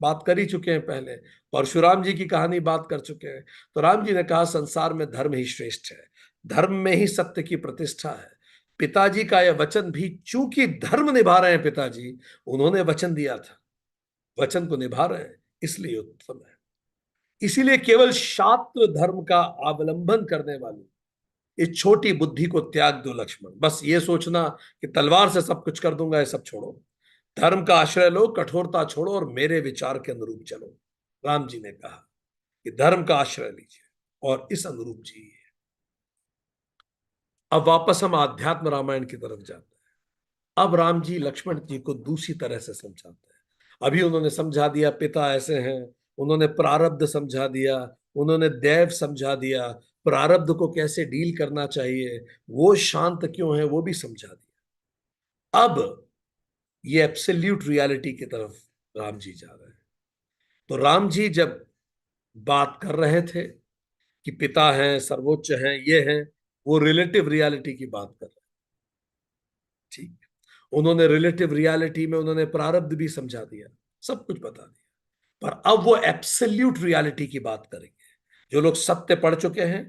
बात कर ही चुके हैं पहले, परशुराम जी की कहानी बात कर चुके हैं। तो राम जी ने कहा, संसार में धर्म ही श्रेष्ठ है, धर्म में ही सत्य की प्रतिष्ठा है। पिताजी का यह वचन भी, चूंकि धर्म निभा रहे हैं पिताजी, उन्होंने वचन दिया था, वचन को निभा रहे हैं, इसलिए उत्तम है। इसीलिए केवल शास्त्र धर्म का अवलंबन करने वाली इस छोटी बुद्धि को त्याग दो लक्ष्मण। बस ये सोचना कि तलवार से सब कुछ कर दूंगा, ये सब छोड़ो। धर्म का आश्रय लो, कठोरता छोड़ो और मेरे विचार के अनुरूप चलो। राम जी ने कहा कि धर्म का आश्रय लीजिए और इस अनुरूप जिए। अब वापस हम आध्यात्म रामायण की तरफ जाते हैं। अब राम जी लक्ष्मण जी को दूसरी तरह से समझाते हैं। अभी उन्होंने समझा दिया पिता ऐसे हैं, उन्होंने प्रारब्ध समझा दिया, उन्होंने दैव समझा दिया, प्रारब्ध को कैसे डील करना चाहिए, वो शांत क्यों है वो भी समझा दिया। अब ये एब्सोल्यूट रियलिटी की तरफ राम जी जा रहे हैं। तो राम जी जब बात कर रहे थे कि पिता हैं, सर्वोच्च हैं, ये हैं, वो रिलेटिव रियलिटी की बात कर रहे हैं। ठीक, उन्होंने रिलेटिव रियलिटी में उन्होंने प्रारब्ध भी समझा दिया, सब कुछ बता दिया। पर अब वो एब्सोल्यूट रियलिटी की बात करेंगे। जो लोग सत्य पढ़ चुके हैं,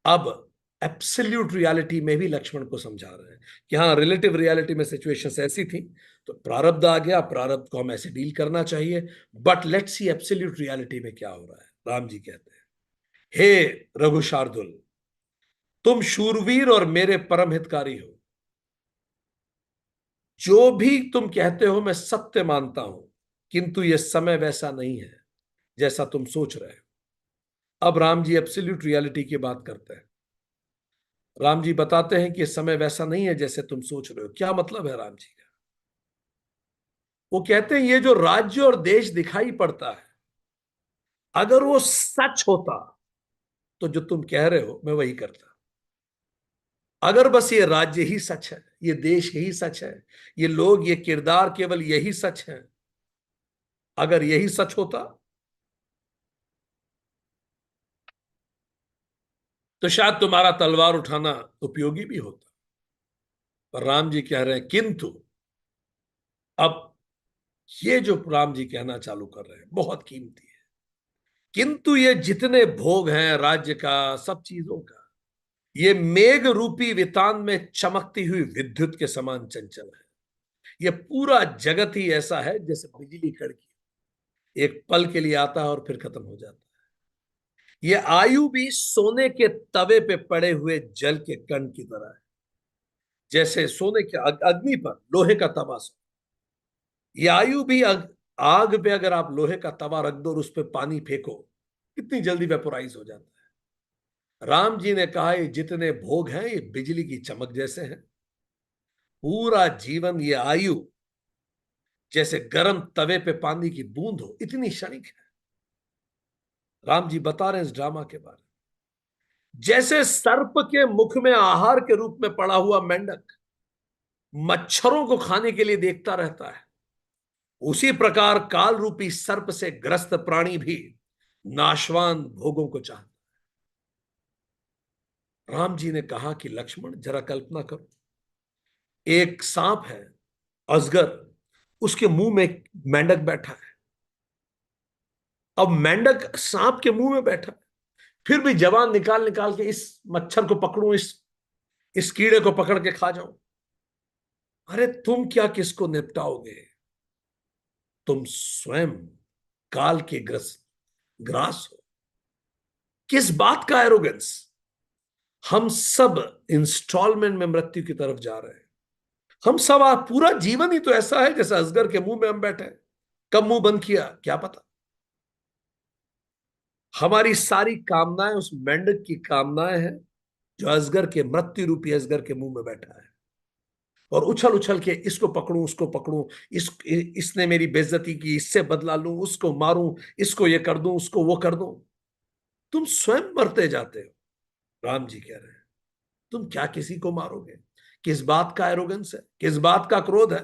अब एब्सोल्यूट रियलिटी में भी लक्ष्मण को समझा रहे हैं कि हाँ, रिलेटिव रियलिटी में सिचुएशंस ऐसी थी तो प्रारब्ध आ गया, प्रारब्ध को हम ऐसे डील करना चाहिए। But let's see absolute reality में क्या हो रहा है। राम जी कहते हैं, हे रघु शार्दुल, तुम शूरवीर और मेरे परम हितकारी हो। जो भी तुम कहते हो मैं सत्य मानता हूं, किंतु यह समय वैसा नहीं है जैसा तुम सोच रहे हो। अब राम जी एब्सोल्यूट रियलिटी की बात करते हैं। राम जी बताते हैं कि समय वैसा नहीं है जैसे तुम सोच रहे हो। क्या मतलब है राम जी का? वो कहते हैं ये जो राज्य और देश दिखाई पड़ता है, अगर वो सच होता तो जो तुम कह रहे हो मैं वही करता। अगर बस ये राज्य ही सच है, ये देश ही सच है, ये लोग, ये किरदार केवल यही सच है, अगर यही सच होता तो शायद तुम्हारा तलवार उठाना उपयोगी भी होता। पर राम जी कह रहे हैं किंतु, अब ये जो राम जी कहना चालू कर रहे हैं बहुत कीमती है। किंतु ये जितने भोग हैं राज्य का, सब चीजों का, ये मेघ रूपी वितान में चमकती हुई विद्युत के समान चंचल है। ये पूरा जगत ही ऐसा है जैसे बिजली कड़की, एक पल के लिए आता है और फिर खत्म हो जाता है। ये आयु भी सोने के तवे पे पड़े हुए जल के कण की तरह है। जैसे सोने के अग्नि पर लोहे का तवा, ये आयु भी आग पे अगर आप लोहे का तवा रख दो और उस पर पानी फेंको, कितनी जल्दी वेपोराइज हो जाता है। राम जी ने कहा ये जितने भोग हैं ये बिजली की चमक जैसे हैं। पूरा जीवन, ये आयु जैसे गर्म तवे पे पानी की बूंद हो, इतनी क्षणिक है। राम जी बता रहे हैं इस ड्रामा के बारे में। जैसे सर्प के मुख में आहार के रूप में पड़ा हुआ मेंढक मच्छरों को खाने के लिए देखता रहता है, उसी प्रकार काल रूपी सर्प से ग्रस्त प्राणी भी नाशवान भोगों को चाहता। राम जी ने कहा कि लक्ष्मण जरा कल्पना करो, एक सांप है, अजगर, उसके मुंह में एक मेंढक बैठा है। अब मेंढक सांप के मुंह में बैठा है, फिर भी जवान निकाल निकाल के इस मच्छर को पकड़ूं, इस कीड़े को पकड़ के खा जाऊं। अरे तुम क्या किसको निपटाओगे? तुम स्वयं काल के ग्रास हो। किस बात का एरोगेंस? हम सब इंस्टॉलमेंट में मृत्यु की तरफ जा रहे हैं। हम सब पूरा जीवन ही तो ऐसा है जैसे अजगर के मुंह में हम बैठे हैं। कब मुंह बंद किया क्या पता। हमारी सारी कामनाएं उस मेंढक की कामनाएं हैं जो अजगर के, मृत्यु रूपी अजगर के मुंह में बैठा है। और उछल उछल के इसको पकड़ूं, उसको पकड़ूं, इसने मेरी बेइज्जती की, इससे बदला लूं, उसको मारूं, इसको ये कर दूं, उसको वो कर दूं। तुम स्वयं मरते जाते हो। राम जी कह रहे हैं तुम क्या किसी को मारोगे? किस बात का एरोगेंस है, किस बात का क्रोध है?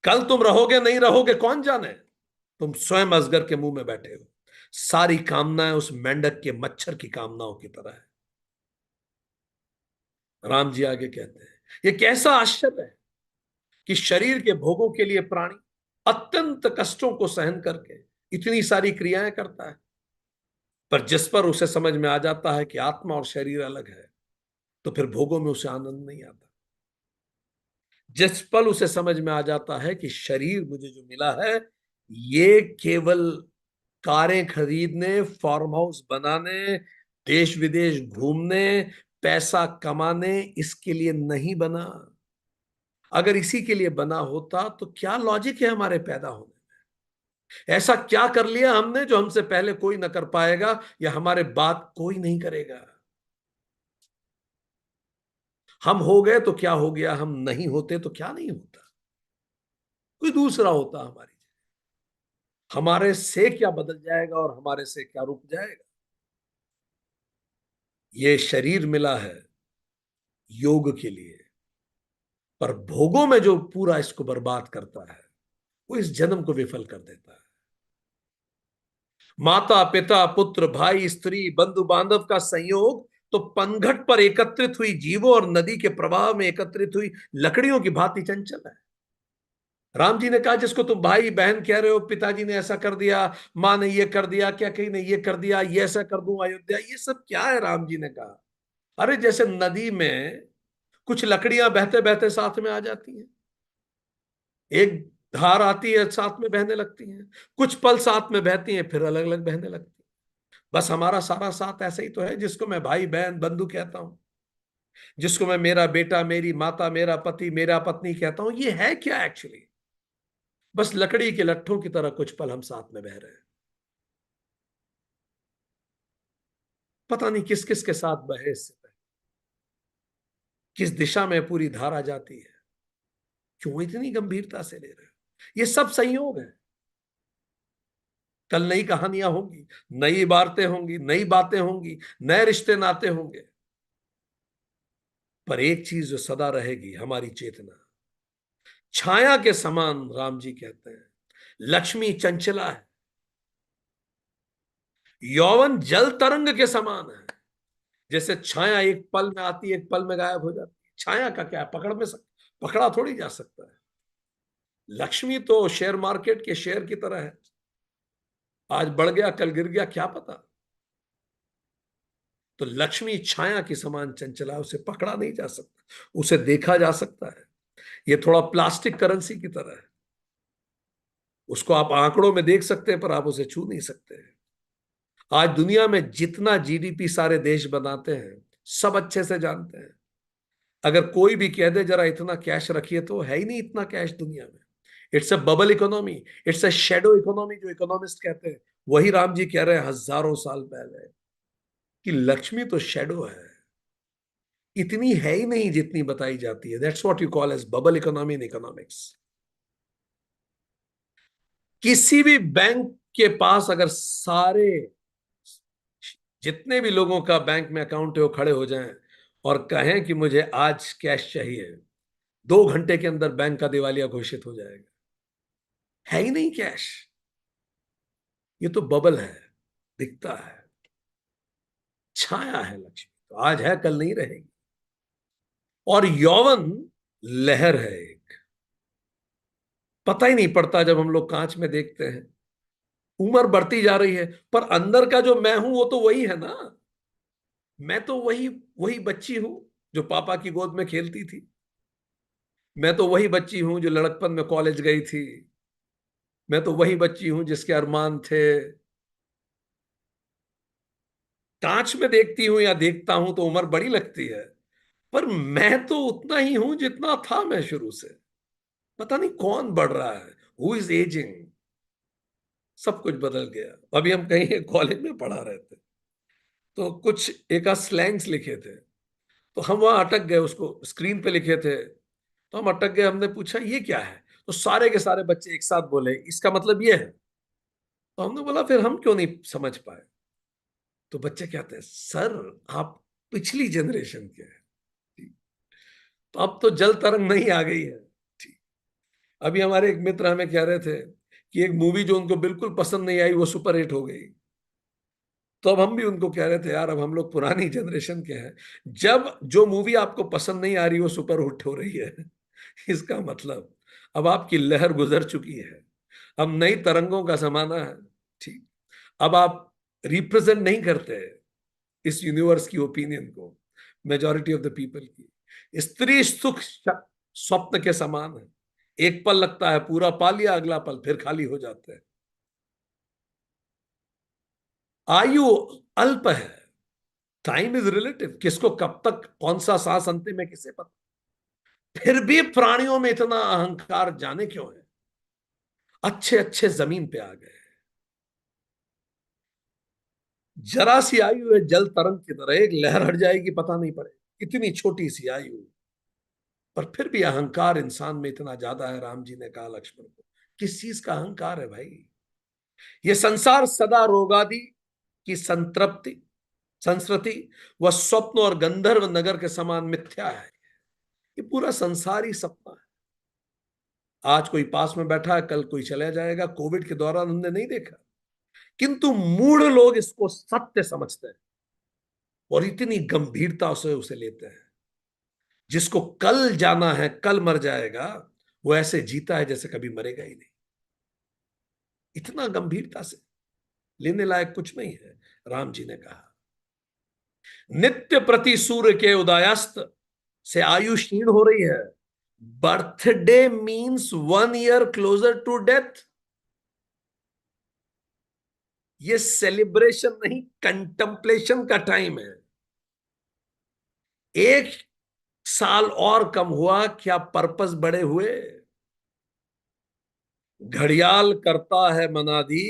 कल तुम रहोगे नहीं रहोगे कौन जाने। तुम स्वयं अजगर के मुंह में बैठे हो। सारी कामनाएं उस मेंढक के, मच्छर की कामनाओं की तरह है। राम जी आगे कहते हैं ये कैसा आश्चर्य है कि शरीर के भोगों के लिए प्राणी अत्यंत कष्टों को सहन करके इतनी सारी क्रियाएं करता है, पर जिस पर उसे समझ में आ जाता है कि आत्मा और शरीर अलग है, तो फिर भोगों में उसे आनंद नहीं आता। जिस पल उसे समझ में आ जाता है कि शरीर मुझे जो मिला है ये केवल कारें खरीदने, फार्म हाउस बनाने, देश विदेश घूमने, पैसा कमाने, इसके लिए नहीं बना। अगर इसी के लिए बना होता तो क्या लॉजिक है हमारे पैदा होने में? ऐसा क्या कर लिया हमने जो हमसे पहले कोई ना कर पाएगा या हमारे बाद कोई नहीं करेगा? हम हो गए तो क्या हो गया, हम नहीं होते तो क्या नहीं होता, कोई दूसरा होता हमारी। हमारे से क्या बदल जाएगा और हमारे से क्या रुक जाएगा? ये शरीर मिला है योग के लिए, पर भोगों में जो पूरा इसको बर्बाद करता है वो इस जन्म को विफल कर देता है। माता पिता पुत्र भाई स्त्री बंधु बांधव का संयोग तो पनघट पर एकत्रित हुई जीवों और नदी के प्रवाह में एकत्रित हुई लकड़ियों की भांति चंचल है। राम जी ने कहा जिसको तुम भाई बहन कह रहे हो, पिताजी ने ऐसा कर दिया, माँ ने ये कर दिया, क्या कहीं ने ये कर दिया, ये ऐसा कर दूं अयोध्या, ये सब क्या है? राम जी ने कहा अरे जैसे नदी में कुछ लकड़ियां बहते बहते साथ में आ जाती हैं, एक धार आती है साथ में बहने लगती हैं, कुछ पल साथ में बहती हैं फिर अलग अलग बहने लगती हैं। बस हमारा सारा साथ ऐसा ही तो है, जिसको मैं भाई बहन बंधु कहता हूं, जिसको मैं मेरा बेटा मेरी माता मेरा पति मेरा पत्नी कहता हूं, ये है क्या एक्चुअली? बस लकड़ी के लट्ठों की तरह कुछ पल हम साथ में बह रहे हैं, पता नहीं किस किस के साथ बहे इससे पहले, किस दिशा में पूरी धारा जाती है, क्यों इतनी गंभीरता से ले रहे हो? ये सब संयोग है। कल नई कहानियां होंगी, नई इबारतें होंगी, नई बातें होंगी, नए रिश्ते नाते होंगे, पर एक चीज जो सदा रहेगी, हमारी चेतना छाया के समान। राम जी कहते हैं लक्ष्मी चंचला है, यौवन जल तरंग के समान है। जैसे छाया एक पल में आती है एक पल में गायब हो जाती है, छाया का क्या है, पकड़ा थोड़ी जा सकता है। लक्ष्मी तो शेयर मार्केट के शेयर की तरह है, आज बढ़ गया कल गिर गया क्या पता। तो लक्ष्मी छाया की समान चंचला, उसे पकड़ा नहीं जा सकता, उसे देखा जा सकता है। ये थोड़ा प्लास्टिक करेंसी की तरह है, उसको आप आंकड़ों में देख सकते हैं पर आप उसे छू नहीं सकते हैं। आज दुनिया में जितना जीडीपी सारे देश बनाते हैं सब अच्छे से जानते हैं, अगर कोई भी कह दे जरा इतना कैश रखिए तो है ही नहीं इतना कैश दुनिया में। It's a bubble economy, it's a shadow economy जो इकोनॉमिस्ट कहते हैं। वही राम जी कह रहे हैं हजारों साल पहले कि लक्ष्मी तो शेडो है, इतनी है ही नहीं जितनी बताई जाती है। That's what you call as bubble economy in economics. किसी भी बैंक के पास अगर सारे जितने भी लोगों का बैंक में अकाउंट है वो खड़े हो जाएं और कहें कि मुझे आज कैश चाहिए, 2 घंटे के अंदर बैंक का दिवालिया घोषित हो जाएगा, है ही नहीं कैश। ये तो बबल है, दिखता है, छाया है। लक्ष्मी तो आज है कल नहीं रहेगी। और यौवन लहर है एक, पता ही नहीं पड़ता जब हम लोग कांच में देखते हैं, उम्र बढ़ती जा रही है पर अंदर का जो मैं हूं वो तो वही है ना। मैं तो वही वही बच्ची हूं जो पापा की गोद में खेलती थी, मैं तो वही बच्ची हूं जो लड़कपन में कॉलेज गई थी, मैं तो वही बच्ची हूं जिसके अरमान थे। कांच में देखती हूं या देखता हूं तो उम्र बड़ी लगती है, पर मैं तो उतना ही हूं जितना था मैं शुरू से। पता नहीं कौन बढ़ रहा है, हु इज एजिंग, सब कुछ बदल गया। अभी हम कहीं कॉलेज में पढ़ा रहे थे तो कुछ एक आध स्लैंग्स लिखे थे, तो हम वहां अटक गए, उसको स्क्रीन पे लिखे थे तो हम अटक गए। हमने पूछा ये क्या है, तो सारे के सारे बच्चे एक साथ बोले इसका मतलब ये है। तो हमने बोला फिर हम क्यों नहीं समझ पाए? तो बच्चे कहते हैं सर आप पिछली जनरेशन के हैं। ठीक। तो अब तो जल तरंग नहीं आ गई है। ठीक। अभी हमारे एक मित्र हमें कह रहे थे कि एक मूवी जो उनको बिल्कुल पसंद नहीं आई वो सुपर हिट हो गई। तो अब हम भी उनको कह रहे थे यार अब हम लोग पुरानी जनरेशन के हैं, जब जो मूवी आपको पसंद नहीं आ रही वो सुपर हिट हो रही है इसका मतलब अब आपकी लहर गुजर चुकी है, अब नई तरंगों का जमाना है। ठीक। अब आप रिप्रेजेंट नहीं करते इस यूनिवर्स की ओपिनियन को, मेजॉरिटी ऑफ द पीपल की। स्त्री सुख स्वप्न के समान है, एक पल लगता है पूरा पा लिया, अगला पल फिर खाली हो जाता है। आयु अल्प है, टाइम इज रिलेटिव, किसको कब तक कौन सा सांस अंतिम है किसे पता। फिर भी प्राणियों में इतना अहंकार जाने क्यों है। अच्छे अच्छे जमीन पे आ गए। जरा सी आयु है जल तरंग की तरह, एक लहर हट जाएगी पता नहीं पड़ेगा, इतनी छोटी सी आयु। पर फिर भी अहंकार इंसान में इतना ज्यादा है। राम जी ने कहा लक्ष्मण को, किस चीज का अहंकार है भाई। ये संसार सदा रोगादि की संतृप्ति संस्कृति व स्वप्न और गंधर्व नगर के समान मिथ्या है। ये पूरा संसार ही सपना है। आज कोई पास में बैठा है, कल कोई चला जाएगा। कोविड के दौरान हमने नहीं देखा, किंतु मूढ़ लोग इसको सत्य समझते हैं और इतनी गंभीरता से उसे लेते हैं। जिसको कल जाना है, कल मर जाएगा, वो ऐसे जीता है जैसे कभी मरेगा ही नहीं। इतना गंभीरता से लेने लायक कुछ नहीं है। राम जी ने कहा, नित्य प्रति सूर्य के उदयास्त से आयु क्षीण हो रही है। Birthday means 1 year closer to death. ये सेलिब्रेशन नहीं, कंटेम्पलेशन का टाइम है। 1 साल और कम हुआ, क्या पर्पस बड़े हुए। घड़ियाल करता है मनादी,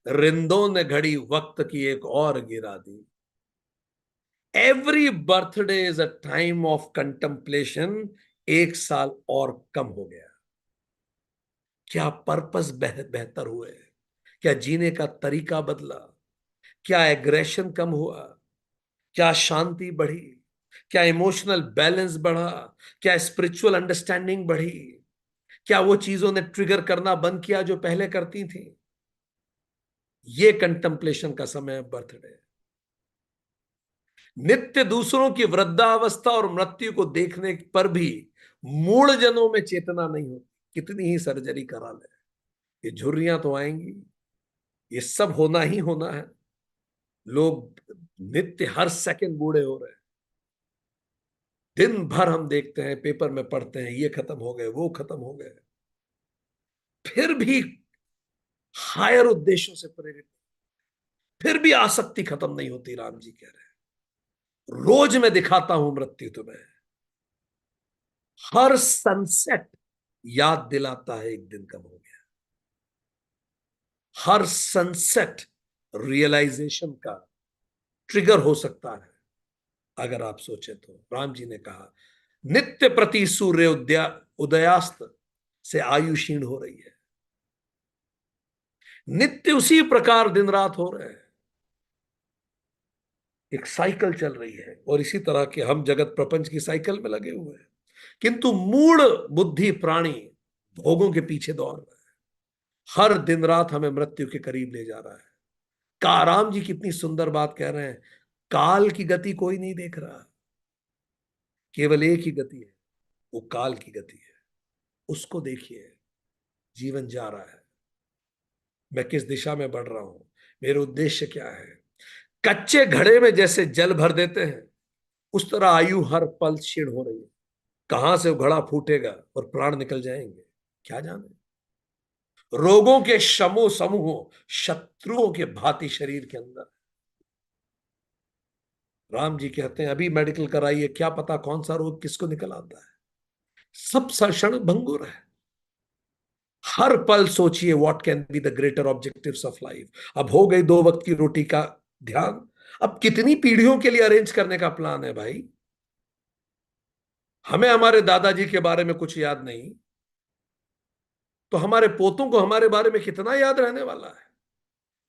रिंदों ने घड़ी वक्त की एक और गिरा दी। Every birthday is a time of contemplation. 1 साल और कम हो गया। क्या पर्पस बेहतर हुए। क्या जीने का तरीका बदला। क्या एग्रेशन कम हुआ। क्या शांति बढ़ी। क्या इमोशनल बैलेंस बढ़ा। क्या स्पिरिचुअल अंडरस्टैंडिंग बढ़ी। क्या वो चीजों ने ट्रिगर करना बंद किया जो पहले करती थी। ये कंटेम्पलेशन का समय है, बर्थडे। नित्य दूसरों की वृद्धावस्था और मृत्यु को देखने पर भी मूढ़ जनों में चेतना नहीं होती। कितनी ही सर्जरी करा ले, ये झुर्रियां तो आएंगी। ये सब होना ही होना है। लोग नित्य हर सेकंड बूढ़े हो रहे हैं। दिन भर हम देखते हैं, पेपर में पढ़ते हैं, ये खत्म हो गए, वो खत्म हो गए। फिर भी हायर उद्देश्यों से प्रेरित, फिर भी आसक्ति खत्म नहीं होती। राम जी कह रहे हैं, रोज मैं दिखाता हूं मृत्यु तुम्हें। हर सनसेट याद दिलाता है एक दिन कब हो गया। हर सनसेट रियलाइजेशन का ट्रिगर हो सकता है, अगर आप सोचे तो। राम जी ने कहा, नित्य प्रति सूर्य उदयास्त से आयु क्षीण हो रही है। नित्य उसी प्रकार दिन रात हो रहे हैं। एक साइकिल चल रही है और इसी तरह के हम जगत प्रपंच की साइकिल में लगे हुए हैं। किंतु मूढ़ बुद्धि प्राणी भोगों के पीछे दौड़ रहा है। हर दिन रात हमें मृत्यु के करीब ले जा रहा है। काराम जी कितनी सुंदर बात कह रहे हैं। काल की गति कोई नहीं देख रहा, केवल एक ही गति है, वो काल की गति है। उसको देखिए। जीवन जा रहा है, मैं किस दिशा में बढ़ रहा हूं, मेरे उद्देश्य क्या है। कच्चे घड़े में जैसे जल भर देते हैं, उस तरह आयु हर पल क्षीण हो रही है। कहां से वो घड़ा फूटेगा और प्राण निकल जाएंगे, क्या जाने। रोगों के समूह समूह शत्रुओं के भांति शरीर के अंदर। राम जी कहते हैं, अभी मेडिकल कराइए, क्या पता कौन सा रोग किसको निकल आता है। सब क्षण भंगुर है। हर पल सोचिए, what can be the greater objectives of life. अब हो गई 2 वक्त की रोटी का ध्यान, अब कितनी पीढ़ियों के लिए अरेंज करने का प्लान है भाई। हमें हमारे दादाजी के बारे में कुछ याद नहीं, तो हमारे पोतों को हमारे बारे में कितना याद रहने वाला है।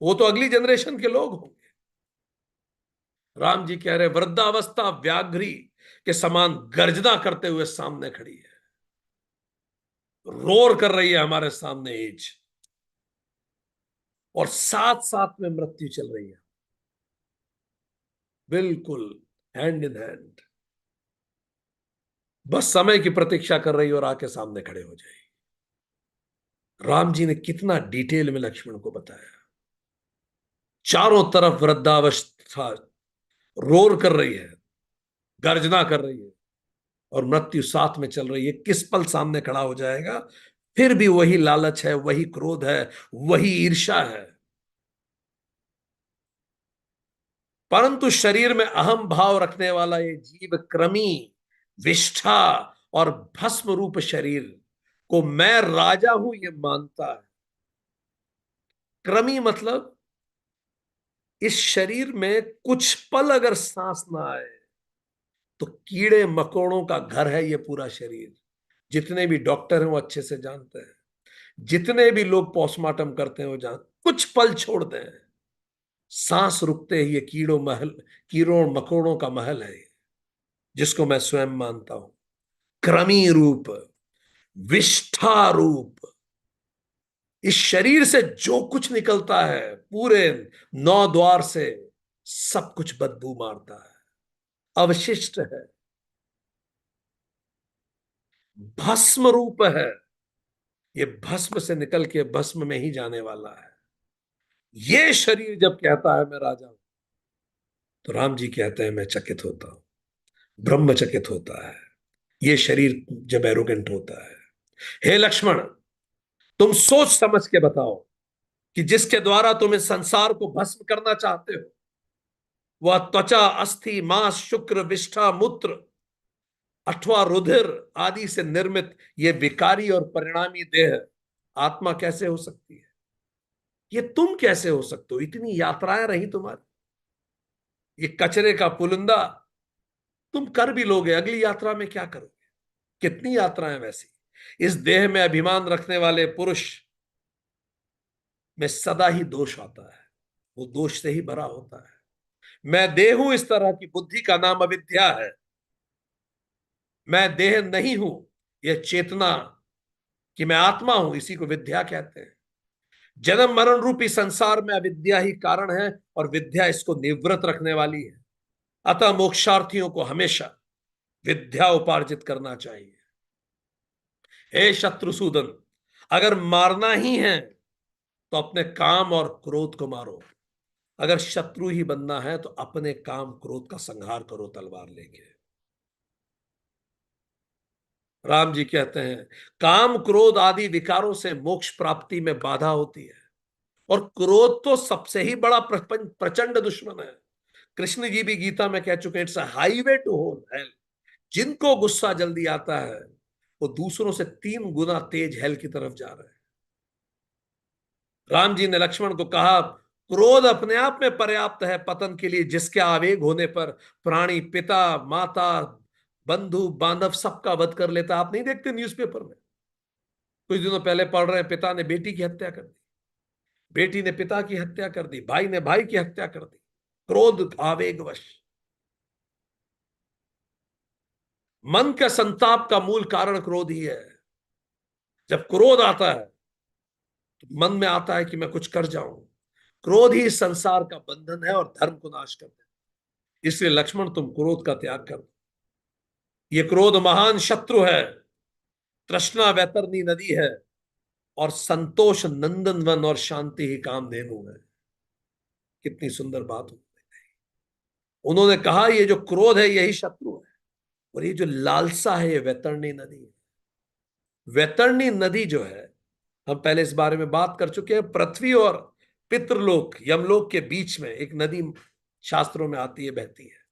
वो तो अगली जनरेशन के लोग होंगे। राम जी कह रहे, वृद्धावस्था व्याघ्री के समान गर्जना करते हुए सामने खड़ी है। रोर कर रही है हमारे सामने एज, और साथ साथ में मृत्यु चल रही है, बिल्कुल हैंड इन हैंड। बस समय की प्रतीक्षा कर रही और आके सामने खड़े हो जाए। राम जी ने कितना डिटेल में लक्ष्मण को बताया। चारों तरफ वृद्धावस्था रोर कर रही है, गर्जना कर रही है, और मृत्यु साथ में चल रही है। किस पल सामने खड़ा हो जाएगा। फिर भी वही लालच है, वही क्रोध है, वही ईर्ष्या है। परंतु शरीर में अहम भाव रखने वाला ये जीव कृमि, विष्ठा और भस्म रूप शरीर को मैं राजा हूं ये मानता है। क्रमी मतलब इस शरीर में कुछ पल अगर सांस ना आए तो कीड़े मकोड़ों का घर है ये पूरा शरीर। जितने भी डॉक्टर हैं वो अच्छे से जानते हैं, जितने भी लोग पोस्टमार्टम करते हैं वो जान, कुछ पल छोड़ते हैं, सांस रुकते ही ये कीड़ों मकोड़ों का महल है, जिसको मैं स्वयं मानता हूं। क्रमी रूप, विष्ठा रूप, इस शरीर से जो कुछ निकलता है पूरे 9 द्वार से, सब कुछ बदबू मारता है, अवशिष्ट है, भस्म रूप है। ये भस्म से निकल के भस्म में ही जाने वाला है। ये शरीर जब कहता है मैं राजा हूं, तो राम जी कहते हैं मैं चकित होता हूं, ब्रह्म चकित होता है। ये शरीर जब एरोगेंट होता है। हे लक्ष्मण, तुम सोच समझ के बताओ कि जिसके द्वारा तुम इस संसार को भस्म करना चाहते हो, वह त्वचा, अस्थि, मांस, शुक्र, विष्ठा, मूत्र अथवा रुधिर आदि से निर्मित ये विकारी और परिणामी देह आत्मा कैसे हो सकती है? ये तुम कैसे हो सकते हो? इतनी यात्राएं रही तुम्हारी, ये कचरे का पुलिंदा तुम कर भी लोगे, अगली यात्रा में क्या करोगे? कितनी यात्राएं वैसी। इस देह में अभिमान रखने वाले पुरुष में सदा ही दोष आता है, वो दोष से ही भरा होता है। मैं देह हूं, इस तरह की बुद्धि का नाम अविद्या है। मैं देह नहीं हूं, यह चेतना कि मैं आत्मा हूं, इसी को विद्या कहते हैं। जन्म मरण रूपी संसार में अविद्या ही कारण है और विद्या इसको निवृत्त रखने वाली है। अतः मोक्षार्थियों को हमेशा विद्या उपार्जित करना चाहिए। हे शत्रुसूदन, अगर मारना ही है तो अपने काम और क्रोध को मारो। अगर शत्रु ही बनना है तो अपने काम क्रोध का संहार करो तलवार लेके। राम जी कहते हैं काम क्रोध आदि विकारों से मोक्ष प्राप्ति में बाधा होती है, और क्रोध तो सबसे ही बड़ा प्रचंड दुश्मन है। कृष्ण जी भी गीता में कह चुके हैं it's a highway to whole hell. जिनको गुस्सा जल्दी आता है वो दूसरों से 3 गुना तेज हेल की तरफ जा रहे हैं। राम जी ने लक्ष्मण को कहा क्रोध अपने आप में पर्याप्त है पतन के लिए, जिसके आवेग होने पर प्राणी पिता माता बंधु बांधव सबका वध कर लेता। आप नहीं देखते न्यूज़पेपर में? कुछ दिनों पहले पढ़ रहे हैं, पिता ने बेटी की हत्या कर दी, बेटी ने पिता की हत्या कर दी, भाई ने भाई की हत्या कर दी, क्रोध आवेगवश। मन के संताप का मूल कारण क्रोध ही है। जब क्रोध आता है तो मन में आता है कि मैं कुछ कर जाऊं। क्रोध ही संसार का बंधन है और धर्म को नाश करता है। इसलिए लक्ष्मण तुम क्रोध का त्याग कर दो। ये क्रोध महान शत्रु है, तृष्णा वैतरणी नदी है, और संतोष नंदन वन और शांति ही कामधेनु है। कितनी सुंदर बात हो। उन्होंने कहा ये जो क्रोध है यही शत्रु है, और ये जो लालसा है ये वैतरणी नदी है। वैतरणी नदी जो है, हम पहले इस बारे में बात कर चुके हैं। पृथ्वी और पितृलोक यमलोक के बीच में एक नदी शास्त्रों में आती है, बहती है,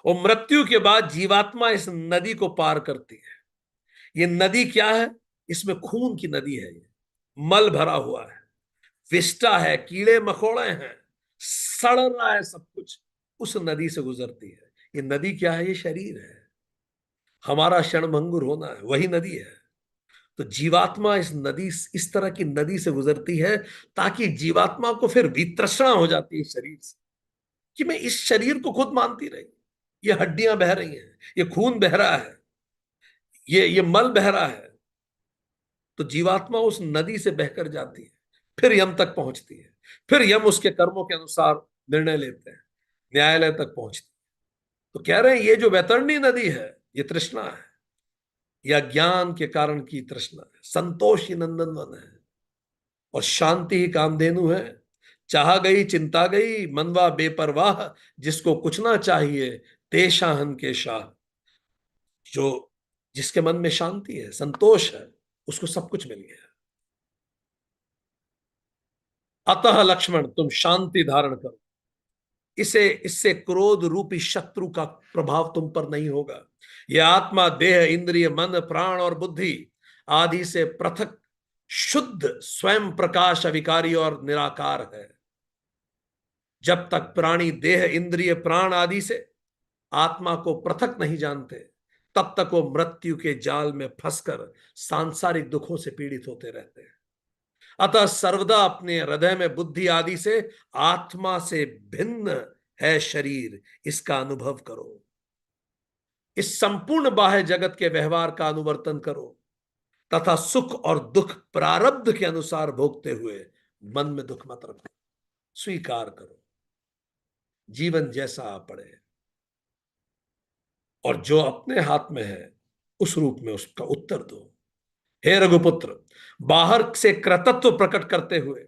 और मृत्यु के बाद जीवात्मा इस नदी को पार करती है। ये नदी क्या है? इसमें खून की नदी है, ये मल भरा हुआ है, विष्ठा है, कीड़े मकोड़े हैं, सड़ रहा है सब कुछ, उस नदी से गुजरती है। ये नदी क्या है? ये शरीर है। हमारा क्षणभंगुर होना है, वही नदी है। तो जीवात्मा इस तरह की नदी से गुजरती है, ताकि जीवात्मा को फिर वितृष्णा हो जाती है शरीर से, कि मैं इस शरीर को खुद मानती रही। ये हड्डियां बह रही हैं, ये खून बह रहा है, ये मल बह रहा है। तो जीवात्मा उस नदी से बहकर जाती है, फिर यम तक पहुंचती है, फिर यम उसके कर्मों के अनुसार निर्णय लेते हैं, न्यायालय तक पहुंचती है। तो कह रहे हैं ये जो वैतरणी नदी है ये तृष्णा है, या ज्ञान के कारण की तृष्णा है। संतोष ही नंदनवन है और शांति ही कामधेनु है। चाह गई चिंता गई मनवा बेपरवाह, जिसको कुछ ना चाहिए तेशाहन के शाह। जो जिसके मन में शांति है, संतोष है, उसको सब कुछ मिल गया। अतः लक्ष्मण तुम शांति धारण करो। इसे इससे क्रोध रूपी शत्रु का प्रभाव तुम पर नहीं होगा। यह आत्मा देह इंद्रिय मन प्राण और बुद्धि आदि से पृथक शुद्ध स्वयं प्रकाश अविकारी और निराकार है। जब तक प्राणी देह इंद्रिय प्राण आदि से आत्मा को पृथक नहीं जानते, तब तक वो मृत्यु के जाल में फंसकर सांसारिक दुखों से पीड़ित होते रहते हैं। अतः सर्वदा अपने हृदय में बुद्धि आदि से आत्मा से भिन्न है शरीर, इसका अनुभव करो। इस संपूर्ण बाह्य जगत के व्यवहार का अनुवर्तन करो तथा सुख और दुख प्रारब्ध के अनुसार भोगते हुए मन में दुख मत रखो। स्वीकार करो जीवन जैसा आ पड़े, और जो अपने हाथ में है उस रूप में उसका उत्तर दो। हे रघुपुत्र, बाहर से कृतत्व प्रकट करते हुए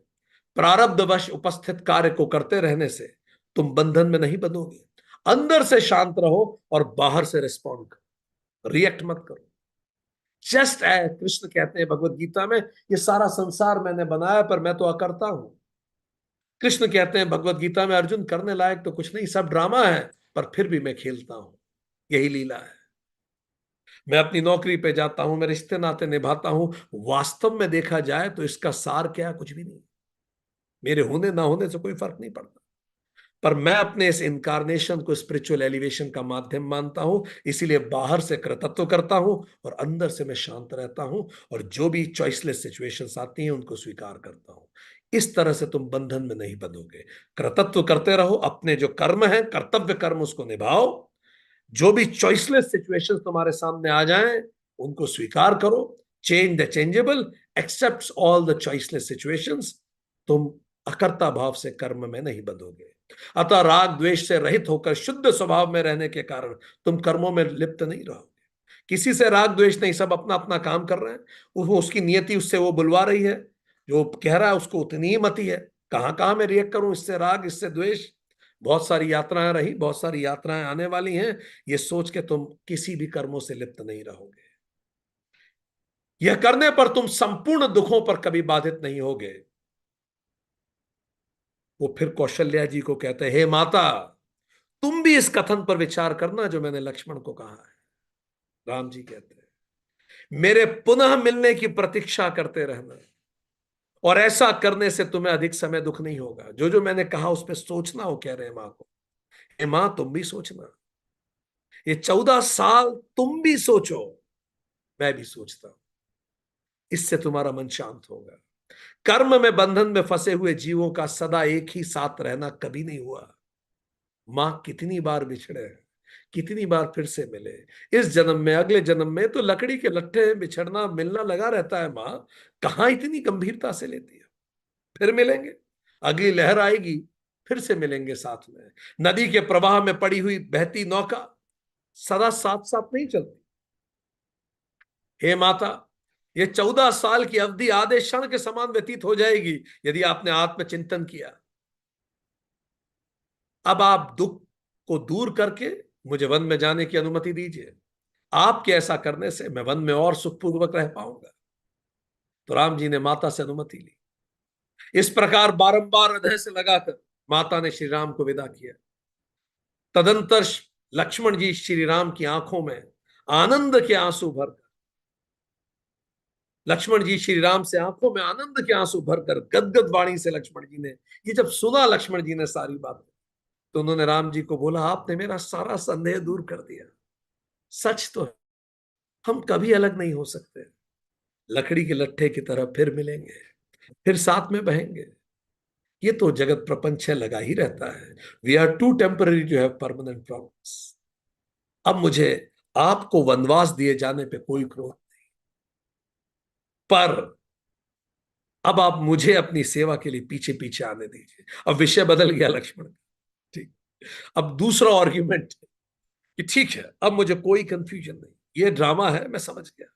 प्रारब्धवश उपस्थित कार्य को करते रहने से तुम बंधन में नहीं बंधोगे। अंदर से शांत रहो और बाहर से रिस्पॉन्ड करो, रिएक्ट मत करो। जस्ट एज कृष्ण कहते हैं भगवत गीता में, ये सारा संसार मैंने बनाया पर मैं तो अकर्ता हूं। कृष्ण कहते हैं भगवत गीता में, अर्जुन करने लायक तो कुछ नहीं, सब ड्रामा है, पर फिर भी मैं खेलता हूं। यही लीला है। मैं अपनी नौकरी पे जाता हूं, मैं रिश्ते नाते निभाता हूं, वास्तव में देखा जाए तो इसका सार क्या है? कुछ भी नहीं। मेरे होने ना होने से कोई फर्क नहीं पड़ता, पर मैं अपने इस इनकारनेशन को स्पिरिचुअल एलिवेशन का माध्यम मानता हूं। इसीलिए बाहर से कृतत्व करता हूं और अंदर से मैं शांत रहता हूं, और जो भी चॉइसलेस सिचुएशंस आती हैं उनको स्वीकार करता हूं। इस तरह से तुम बंधन में नहीं बंधोगे। कृतत्व करते रहो, अपने जो कर्म है कर्तव्य कर्म उसको निभाओ। जो भी चॉइसलेस सिचुएशंस तुम्हारे सामने आ जाएं उनको स्वीकार करो। Change the changeable, accept all the choiceless situations. तुम अकर्ता भाव से कर्म में नहीं बंधोगे। अतः राग द्वेष से रहित होकर शुद्ध स्वभाव में रहने के कारण तुम कर्मों में लिप्त नहीं रहोगे। किसी से राग द्वेष नहीं, सब अपना अपना काम कर रहे हैं। वो उसकी नियति उससे वो बुलवा रही है, जो कह रहा है उसको उतनी ही मति है। कहां कहां मैं रिएक्ट करूं, इससे राग इससे द्वेष। बहुत सारी यात्राएं रही, बहुत सारी यात्राएं आने वाली हैं। ये सोच के तुम किसी भी कर्मों से लिप्त नहीं रहोगे। यह करने पर तुम संपूर्ण दुखों पर कभी बाधित नहीं होगे। वो फिर कौशल्या जी को कहते हैं, हे माता, तुम भी इस कथन पर विचार करना जो मैंने लक्ष्मण को कहा है। राम जी कहते हैं, मेरे पुनः मिलने की प्रतीक्षा करते रहना, और ऐसा करने से तुम्हें अधिक समय दुख नहीं होगा। जो जो मैंने कहा उस पर सोचना। वो कह रहे हैं मां को, हे मां तुम भी सोचना, ये 14 साल तुम भी सोचो, मैं भी सोचता हूं। इससे तुम्हारा मन शांत होगा। कर्म में बंधन में फंसे हुए जीवों का सदा एक ही साथ रहना कभी नहीं हुआ। मां कितनी बार बिछड़े हैं, कितनी बार फिर से मिले, इस जन्म में अगले जन्म में, तो लकड़ी के लट्ठे बिछड़ना मिलना लगा रहता है। मां कहां इतनी गंभीरता से लेती है। फिर मिलेंगे, अगली लहर आएगी, फिर से मिलेंगे साथ में। नदी के प्रवाह में पड़ी हुई बहती नौका सदा साथ साथ नहीं चलती। हे माता, ये 14 साल की अवधि आधे क्षण के समान व्यतीत हो जाएगी यदि आपने आत्मचिंतन किया। अब आप दुख को दूर करके मुझे वन में जाने की अनुमति दीजिए। आपके ऐसा करने से मैं वन में और सुखपूर्वक रह पाऊंगा। तो राम जी ने माता से अनुमति ली। इस प्रकार बारंबार हृदय से लगाकर माता ने श्री राम को विदा किया। तदंतर लक्ष्मण जी श्री राम की आंखों में आनंद के आंसू भर लक्ष्मण जी श्री राम से आंखों में आनंद के आंसू भरकर गदगद वाणी से लक्ष्मण जी ने, ये जब सुना लक्ष्मण जी ने सारी बात, तो उन्होंने राम जी को बोला, आपने मेरा सारा संदेह दूर कर दिया। सच तो है, हम कभी अलग नहीं हो सकते। लकड़ी के लट्ठे की तरह फिर मिलेंगे, फिर साथ में बहेंगे। ये तो जगत प्रपंच है, लगा ही रहता है। We are too temporary to have permanent problems. अब मुझे आपको वनवास दिए जाने पे कोई क्रोध नहीं, पर अब आप मुझे अपनी सेवा के लिए पीछे पीछे आने दीजिए। अब विषय बदल गया लक्ष्मण का। ठीक, अब दूसरा आर्ग्यूमेंट कि ठीक है, अब मुझे कोई कंफ्यूजन नहीं, ये ड्रामा है, मैं समझ गया,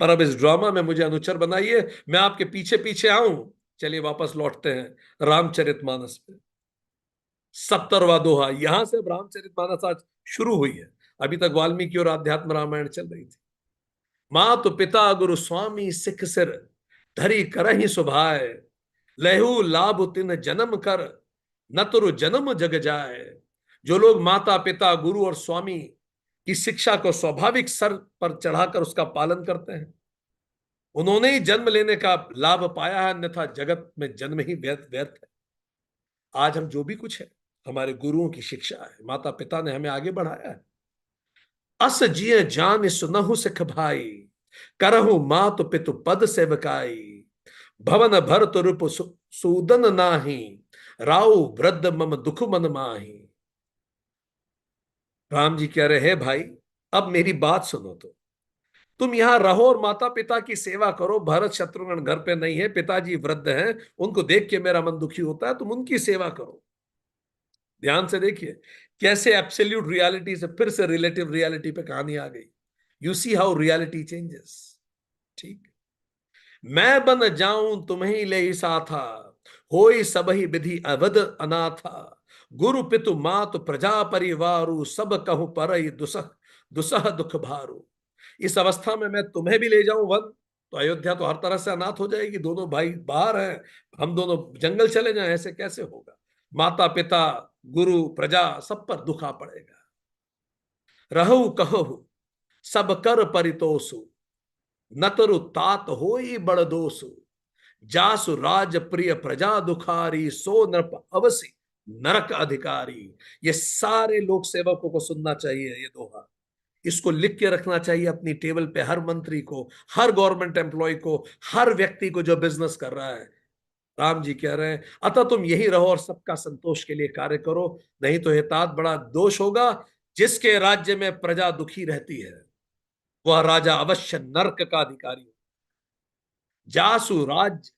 पर अब इस ड्रामा में मुझे अनुचर बनाइए, मैं आपके पीछे पीछे आऊं। चलिए वापस लौटते हैं रामचरितमानस पे। 70वां दोहा। यहां से अब रामचरितमानस आज शुरू हुई है। अभी तक वाल्मीकि और आध्यात्म रामायण चल रही थी। माँ तो पिता गुरु स्वामी सिख सिर धरी करहि सुभाय, लहू लाभ तिन जन्म कर, न तुरु जन्म जग जाए। जो लोग माता पिता गुरु और स्वामी की शिक्षा को स्वाभाविक सर पर चढ़ाकर उसका पालन करते हैं, उन्होंने ही जन्म लेने का लाभ पाया है, अन्यथा जगत में जन्म ही व्यर्थ व्यर्थ है। आज हम जो भी कुछ है हमारे गुरुओं की शिक्षा है, माता पिता ने हमें आगे बढ़ाया है। अस जिय जान सुनहु सिख भाई, करहु मातु पितु पद सेवकाई। भवन भरत रूप सूदन नाही, राउ वृद्ध मम दुख मन माही। राम जी कह रहे हैं भाई, अब मेरी बात सुनो। तो तुम यहां रहो और माता पिता की सेवा करो। भरत शत्रुघ्न घर पे नहीं है, पिताजी वृद्ध हैं, उनको देख के मेरा मन दुखी होता है, तुम उनकी सेवा करो। ध्यान से देखिए कैसे एब्सोल्यूट रियलिटी से फिर से रिलेटिव रियलिटी पे कहानी आ गई। You see how reality changes. ठीक। मैं बन जाऊं तुम्हें ले ही साथा, होई सबहि विधि अवध अनाथा। गुरु पितु मातु प्रजा परिवारु, सब कहूं पर दुसह दुसह दुख भारू। इस अवस्था में मैं तुम्हें भी ले जाऊं वन, तो अयोध्या तो हर तरह से अनाथ हो जाएगी। दोनों भाई बाहर हैं, हम दोनों जंगल चले जाएं, ऐसे कैसे होगा। माता पिता गुरु प्रजा सब पर दुख आ पड़ेगा। रहु कहो सब कर परितोषु, नतरु तात होई बड़ दोषु। जासु राज प्रिय प्रजा दुखारी, सो नृप अवसि नरक अधिकारी। ये सारे लोक सेवकों को सुनना चाहिए ये दोहा। इसको लिख के रखना चाहिए अपनी टेबल पे, हर मंत्री को, हर गवर्नमेंट एम्प्लॉय को, हर व्यक्ति को जो बिजनेस कर रहा है। राम जी कह रहे हैं अतः तुम यही रहो और सबका संतोष के लिए कार्य करो, नहीं तो हितात बड़ा दोष होगा। जिसके राज्य में प्रजा दुखी रहती है वह राजा अवश्य नरक का अधिकारी हो। जासु राज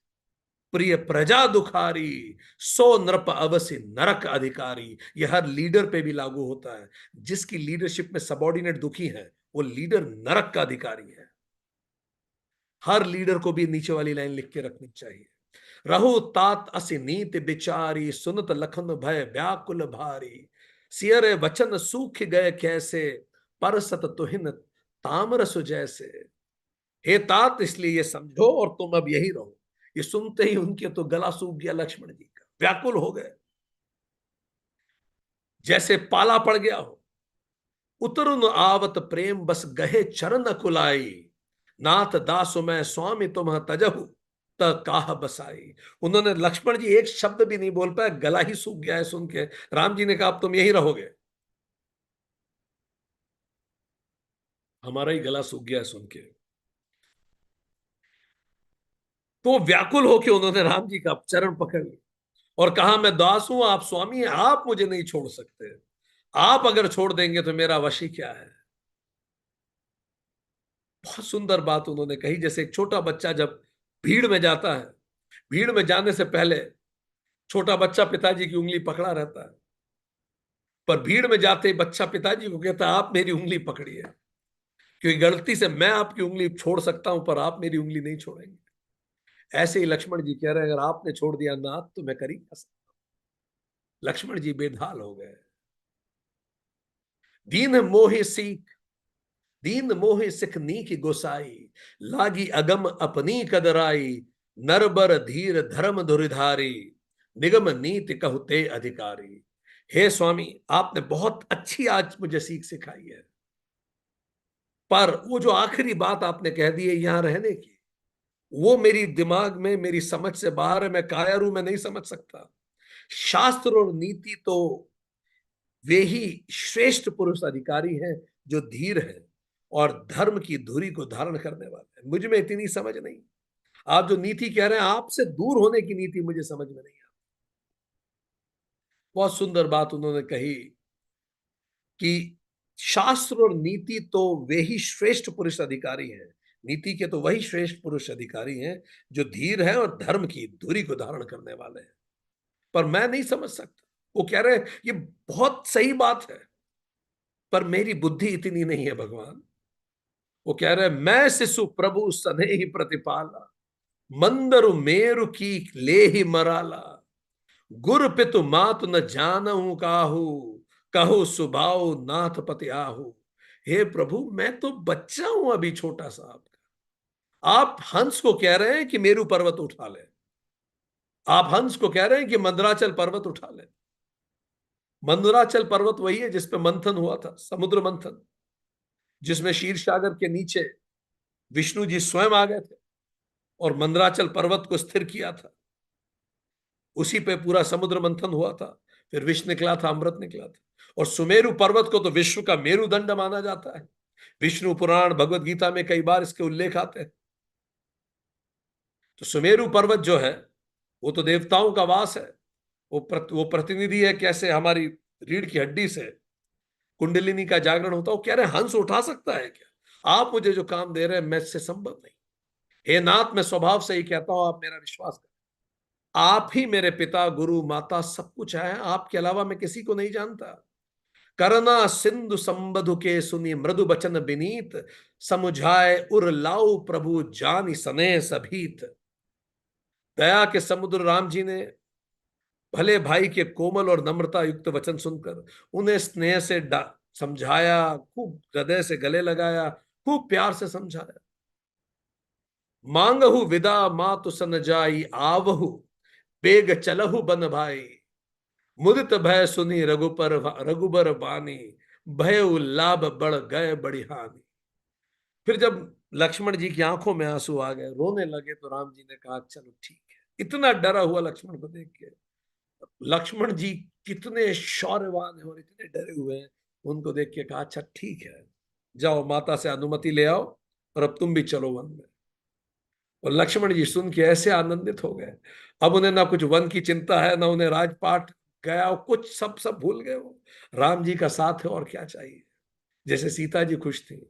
प्रिय प्रजा दुखारी, सो नृप अवश्य नरक अधिकारी। यह हर लीडर पे भी लागू होता है। जिसकी लीडरशिप में सबॉर्डिनेट दुखी है वो लीडर नरक का अधिकारी है। हर लीडर को भी नीचे वाली लाइन लिख के रखनी चाहिए। रहु तात असि नीति बिचारी, सुनत लखन भय व्याकुल भारी। सियरे वचन सूख गए कैसे, परसत तुहिन तामरसु जैसे। हे तात इसलिए ये समझो और तुम अब यही रहो। ये सुनते ही उनके तो गला सूख गया लक्ष्मण जी का, व्याकुल हो गए, जैसे पाला पड़ गया हो। उतरुन आवत प्रेम बस गहे चरण कुलाई, नाथ दासु मैं स्वामी तुम तजहु त काह बसाई। उन्होंने लक्ष्मण जी एक शब्द भी नहीं बोल पाए, गला ही सूख गया है सुन के। राम जी ने कहा अब तुम यही रहोगे। हमारा ही गला सूख गया है सुन के। तो व्याकुल होके उन्होंने राम जी का चरण पकड़ लिया और कहा मैं दास हूं, आप स्वामी हैं, आप मुझे नहीं छोड़ सकते। आप अगर छोड़ देंगे तो मेरा वशी क्या है। बहुत सुंदर बात उन्होंने कही। जैसे एक छोटा बच्चा जब भीड़ में जाता है, भीड़ में जाने से पहले छोटा बच्चा पिताजी की उंगली पकड़ा रहता है, पर भीड़ में जाते ही बच्चा पिताजी को कहता है आप मेरी उंगली पकड़िए, क्योंकि गलती से मैं आपकी उंगली छोड़ सकता हूं पर आप मेरी उंगली नहीं छोड़ेंगे। ऐसे ही लक्ष्मण जी कह रहे हैं अगर आपने छोड़ दिया नाथ तो मैं कर ही क्या सकता। लक्ष्मण जी बेढाल हो गए। दीन मोहि सीख, दीन मोहि सिख नीक गोसाई, लागी अगम अपनी कदराई। नरबर धीर धर्म धुरिधारी, निगम नीति कहते अधिकारी। हे स्वामी आपने बहुत अच्छी आज मुझे सीख सिखाई है, पर वो जो आखिरी बात आपने कह दी है यहां रहने की, वो मेरी दिमाग में, मेरी समझ से बाहर है। मैं कायरू में नहीं समझ सकता। शास्त्र और नीति तो वे ही श्रेष्ठ पुरुष अधिकारी हैं जो धीर हैं और धर्म की धुरी को धारण करने वाले हैं। मुझ में इतनी समझ नहीं। आप जो नीति कह रहे हैं आपसे दूर होने की नीति मुझे समझ में नहीं आती। बहुत सुंदर बात उन्होंने कही कि शास्त्र और नीति तो वे ही श्रेष्ठ पुरुष अधिकारी हैं। नीति के तो वही श्रेष्ठ पुरुष अधिकारी हैं जो धीर है और धर्म की धुरी को धारण करने वाले हैं। पर मैं नहीं समझ सकता। वो कह रहे हैं ये बहुत सही बात है पर मेरी बुद्धि इतनी नहीं है भगवान। वो कह रहे हैं मैं शिशु प्रभु सने ही प्रतिपाला, मंदरु मेरु की ले ही मराला। गुर पितु मातु न जानहु काहू, कहो सुभाव नाथ पति आहू। हे प्रभु मैं तो बच्चा हूं अभी छोटा सा आपका। आप हंस को कह रहे हैं कि मेरू पर्वत उठा ले, आप हंस को कह रहे हैं कि मंदराचल पर्वत उठा ले। मंदराचल पर्वत वही है जिसपे मंथन हुआ था, समुद्र मंथन, जिसमें क्षीर सागर के नीचे विष्णु जी स्वयं आ गए थे और मंदराचल पर्वत को स्थिर किया था। उसी पे पूरा समुद्र मंथन हुआ था, फिर विष निकला था, अमृत निकला था। और सुमेरु पर्वत को तो विश्व का मेरुदंड माना जाता है। विष्णु पुराण, भगवत गीता में कई बार इसके उल्लेख आते हैं। तो सुमेरु पर्वत जो है वो तो देवताओं का वास है। वो प्रतिनिधि है कैसे हमारी रीढ़ की हड्डी से कुंडलिनी का जागरण होता है। वो कह रहे हैं हंस उठा सकता है क्या? आप मुझे जो काम दे रहे हैं मैं इससे संभव नहीं। हे नाथ, मैं स्वभाव से ही कहता हूं, आप मेरा विश्वास करें। आप ही मेरे पिता, गुरु, माता सब कुछ है। आपके अलावा मैं किसी को नहीं जानता। करना सिंधु संबधु के सुनी मृदु बचन बिनीत, समुझाए उर लाऊ प्रभु जानी सने सभीत। दया के समुद्र राम जी ने भले भाई के कोमल और नम्रता युक्त वचन सुनकर उन्हें स्नेह से समझाया, खूब हृदय से गले लगाया, खूब प्यार से समझाया। मांगहु विदा मातु सन जाई आवहु, बेग चलहु बन भाई। मुदित भय सुनी रघुबर बानी, भय लाभ बढ़ गए बड़ी हानि। फिर जब लक्ष्मण जी की आंखों में आंसू आ गए, रोने लगे, तो राम जी ने कहा चलो ठीक है। इतना डरा हुआ लक्ष्मण को देख के, लक्ष्मण जी कितने शौर्यवान हैं और इतने डरे हुए हैं, उनको देख के कहा अच्छा ठीक है, जाओ माता से अनुमति ले आओ और अब तुम भी चलो वन में। और लक्ष्मण जी सुन के ऐसे आनंदित हो गए। अब उन्हें ना कुछ वन की चिंता है, ना उन्हें राजपाट गया, कुछ सब सब भूल गए। वो राम जी का साथ है और क्या चाहिए। जैसे सीता जी खुश थी।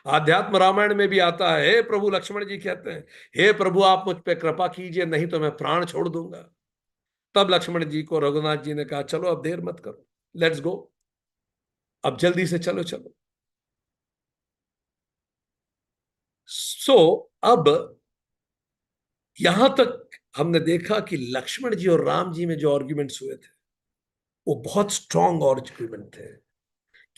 आध्यात्म रामायण में भी आता है, हे प्रभु, लक्ष्मण जी कहते हैं, हे प्रभु आप मुझ पे कृपा कीजिए, नहीं तो मैं प्राण छोड़ दूंगा। तब लक्ष्मण जी को रघुनाथ जी ने कहा चलो अब देर मत करो, लेट्स गो, अब जल्दी से चलो चलो। सो अब यहां तक हमने देखा कि लक्ष्मण जी और राम जी में जो आर्ग्यूमेंट्स हुए थे वो बहुत स्ट्रांग आर्ग्यूमेंट थे।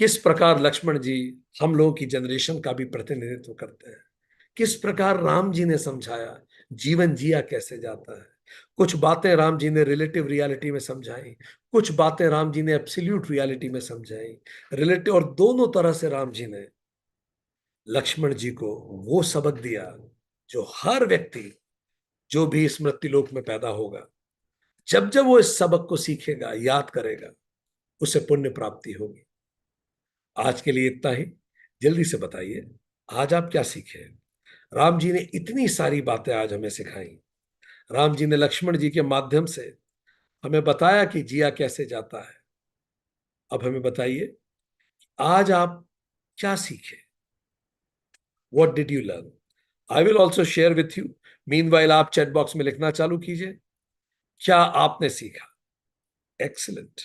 किस प्रकार लक्ष्मण जी हम लोगों की जनरेशन का भी प्रतिनिधित्व करते हैं, किस प्रकार राम जी ने समझाया जीवन जिया कैसे जाता है। कुछ बातें राम जी ने रिलेटिव रियलिटी में समझाई, कुछ बातें राम जी ने एब्सोल्यूट रियलिटी में समझाई। रिलेटिव और दोनों तरह से राम जी ने लक्ष्मण जी को वो सबक दिया जो हर व्यक्ति जो भी इस मृत्युलोक में पैदा होगा, जब जब वो इस सबक को सीखेगा, याद करेगा, उसे पुण्य प्राप्ति होगी। आज के लिए इतना ही। जल्दी से बताइए आज आप क्या सीखे। राम जी ने इतनी सारी बातें आज हमें सिखाई। राम जी ने लक्ष्मण जी के माध्यम से हमें बताया कि जिया कैसे जाता है। अब हमें बताइए आज आप क्या सीखे। What did you learn. I will also share with you. Meanwhile आप चैट बॉक्स में लिखना चालू कीजिए, क्या आपने सीखा। Excellent.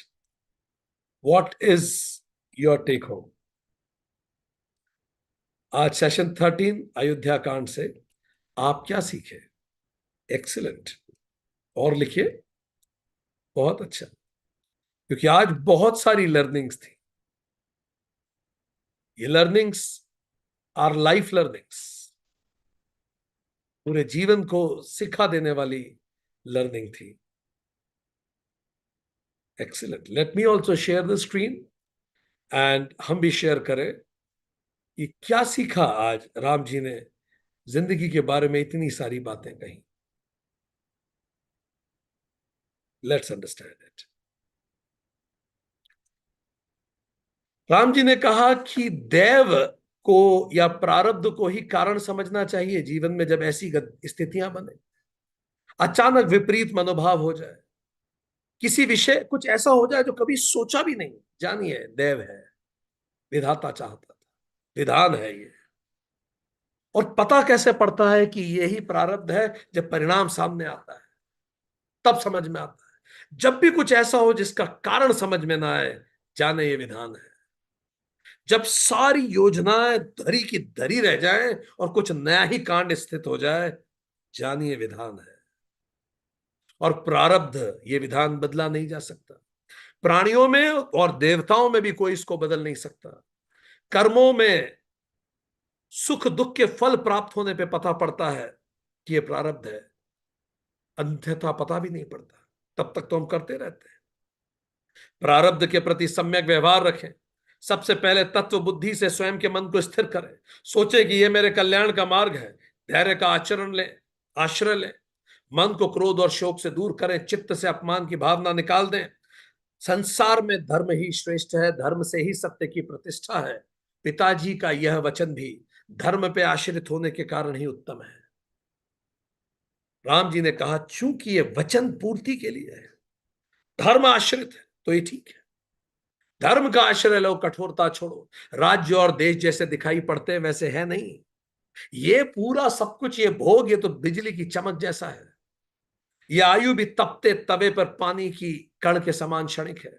What is your take home. आज सेशन 13 अयोध्या कांड से आप क्या सीखे। एक्सीलेंट। और लिखिए। बहुत अच्छा, क्योंकि आज बहुत सारी लर्निंग्स थी। ये लर्निंग्स आर लाइफ लर्निंग्स, पूरे जीवन को सिखा देने वाली लर्निंग थी। Excellent. Let me also share the screen and हम भी शेयर करें कि क्या सीखा आज राम जी ने जिंदगी के बारे में इतनी सारी बातें कही। Let's understand it. Ram ji ने कहा कि देव को या प्रारब्ध को ही कारण समझना चाहिए जीवन में। जब ऐसी स्थितियां बने, अचानक विपरीत मनोभाव हो जाए, किसी विषय कुछ ऐसा हो जाए जो कभी सोचा भी नहीं, जानिए देव है, विधाता चाहता था, विधान है ये। और पता कैसे पड़ता है कि यही प्रारब्ध है, जब परिणाम सामने आता है तब समझ में आता है। जब भी कुछ ऐसा हो जिसका कारण समझ में ना आए, जाने ये विधान है। जब सारी योजनाएं धरी की धरी रह जाएं और कुछ नया ही कांड स्थित हो जाए, जानिए विधान है। और प्रारब्ध, ये विधान बदला नहीं जा सकता। प्राणियों में और देवताओं में भी कोई इसको बदल नहीं सकता। कर्मों में सुख दुख के फल प्राप्त होने पे पता पड़ता है कि ये प्रारब्ध है, अन्यथा पता भी नहीं पड़ता। तब तक तो हम करते रहते हैं। प्रारब्ध के प्रति सम्यक व्यवहार रखें। सबसे पहले तत्व बुद्धि से स्वयं के मन को स्थिर करें। सोचें कि यह मेरे कल्याण का मार्ग है। धैर्य का आचरण लें, आश्रय लें। मन को क्रोध और शोक से दूर करें। चित्त से अपमान की भावना निकाल दें। संसार में धर्म ही श्रेष्ठ है, धर्म से ही सत्य की प्रतिष्ठा है। पिताजी का यह वचन भी धर्म पे आश्रित होने के कारण ही उत्तम है। राम जी ने कहा, चूंकि ये वचन पूर्ति के लिए है, धर्म आश्रित है, तो ये ठीक है। धर्म का आश्रय लो, कठोरता छोड़ो। राज्य और देश जैसे दिखाई पड़ते हैं वैसे है नहीं। ये पूरा सब कुछ, ये भोग, ये तो बिजली की चमक जैसा है। ये आयु भी तपते तवे पर पानी की कण के समान क्षणिक है।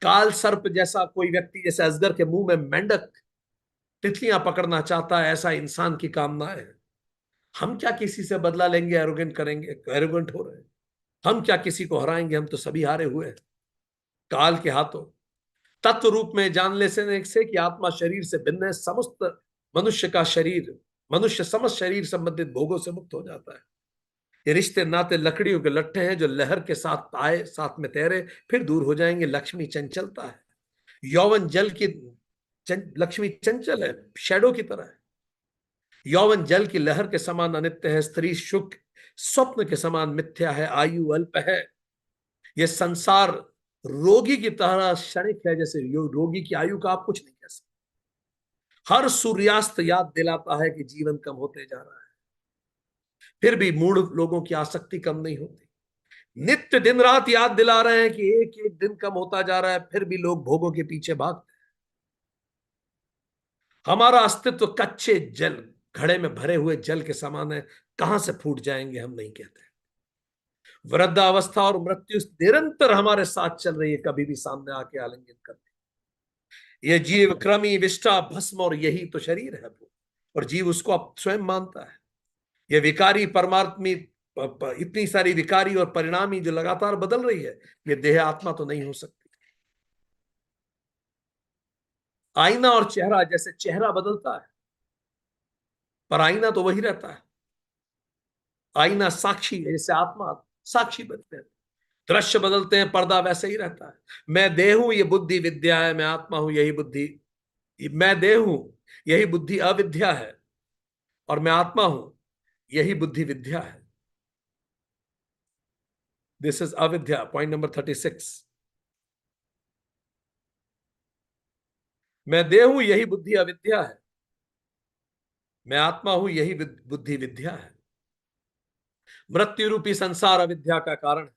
काल सर्प जैसा कोई व्यक्ति, जैसे अजगर के मुंह में मेंढक तितलियां पकड़ना चाहता है, ऐसा इंसान की कामना है। हम क्या किसी से बदला लेंगे, एरोगेंट करेंगे, एरोगेंट हो रहे हैं। हम क्या किसी को हराएंगे, हम तो सभी हारे हुए हैं काल के हाथों। तत्व रूप में जान ले से कि आत्मा शरीर से भिन्न है। समस्त मनुष्य का शरीर, मनुष्य समस्त शरीर संबंधित भोगों से मुक्त हो जाता है। ये रिश्ते नाते लकड़ियों के लट्ठे हैं जो लहर के साथ आए, साथ में तैरे, फिर दूर हो जाएंगे। लक्ष्मी चंचलता है। यौवन जल की लक्ष्मी चंचल है, शैडो की तरह है। यौवन जल की लहर के समान अनित्य है। स्त्री सुख स्वप्न के समान मिथ्या है। आयु अल्प है। यह संसार रोगी की तरह क्षणिक है। जैसे रोगी की आयु का आप कुछ नहीं कह सकते। हर सूर्यास्त याद दिलाता है कि जीवन कम होते जा रहा है। फिर भी मूढ़ लोगों की आसक्ति कम नहीं होती। नित्य दिन रात याद दिला रहे हैं कि एक एक दिन कम होता जा रहा है, फिर भी लोग भोगों के पीछे भागते हैं। हमारा अस्तित्व कच्चे जल घड़े में भरे हुए जल के समान है। कहां से फूट जाएंगे हम नहीं कहते। वृद्धावस्था और मृत्यु निरंतर हमारे साथ चल रही है, कभी भी सामने आके आलिंगन करती। ये जीव क्रमी विष्टा भस्म, और यही तो शरीर है वो, और जीव उसको अब स्वयं मानता है। ये विकारी परमात्मी, इतनी सारी विकारी और परिणामी जो लगातार बदल रही है, ये देह आत्मा तो नहीं हो सकती। आईना और चेहरा, जैसे चेहरा बदलता है पर आईना तो वही रहता है। आईना साक्षी है, जैसे आत्मा साक्षी बनते हैं। दृश्य बदलते हैं, पर्दा वैसे ही रहता है। मैं देह हूं, ये बुद्धि विद्या है। मैं आत्मा हूं, यही बुद्धि। मैं देह हूं, यही बुद्धि अविद्या है। और मैं आत्मा हूं, यही बुद्धि विद्या है। दिस इज अविद्या, पॉइंट नंबर 36। मैं देह हूं, यही बुद्धि अविद्या है। मैं आत्मा हूं, यही बुद्धि विद्या है। मृत्यु रूपी संसार अविद्या का कारण।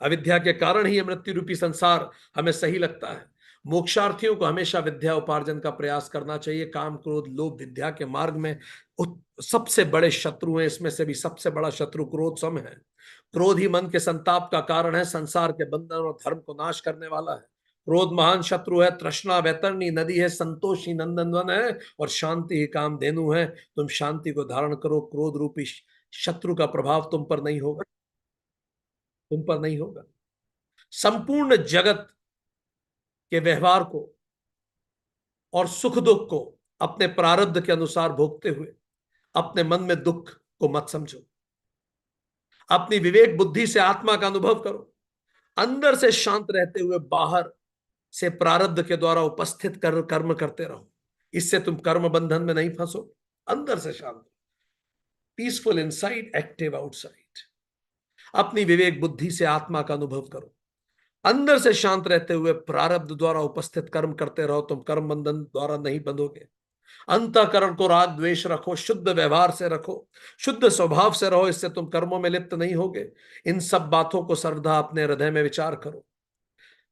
अविद्या के कारण ही ये मृत्यु रूपी संसार हमें सही लगता है। मोक्षार्थियों को हमेशा विद्या उपार्जन का प्रयास करना चाहिए। काम क्रोध लोभ विद्या के मार्ग में सबसे बड़े शत्रु हैं। इसमें से भी सबसे बड़ा शत्रु क्रोध सम है। क्रोध ही मन के संताप का कारण है। संसार के बंधन और धर्म को नाश करने वाला है। क्रोध महान शत्रु है। तृष्णा वैतरणी नदी है। संतोष ही नंदनवन है, और शांति ही कामधेनु है। तुम शांति को धारण करो। क्रोध रूपी शत्रु का प्रभाव तुम पर नहीं होगा, तुम पर नहीं होगा। संपूर्ण जगत के व्यवहार को और सुख दुख को अपने प्रारब्ध के अनुसार भोगते हुए अपने मन में दुख को मत समझो। अपनी विवेक बुद्धि से आत्मा का अनुभव करो। अंदर से शांत रहते हुए बाहर से प्रारब्ध के द्वारा उपस्थित कर्म करते रहो। इससे तुम कर्म बंधन में नहीं फंसो। अंदर से शांत, पीसफुल इनसाइड, एक्टिव आउटसाइड। अपनी विवेक बुद्धि से आत्मा का अनुभव करो। अंदर से शांत रहते हुए प्रारब्ध द्वारा उपस्थित कर्म करते रहो। तुम कर्म बंधन द्वारा नहीं बंधोगे। अंतःकरण को राग द्वेष रखो। शुद्ध व्यवहार से रखो। शुद्ध स्वभाव से रहो। इससे तुम कर्मों में लिप्त नहीं होगे। इन सब बातों को सर्वदा अपने हृदय में विचार करो।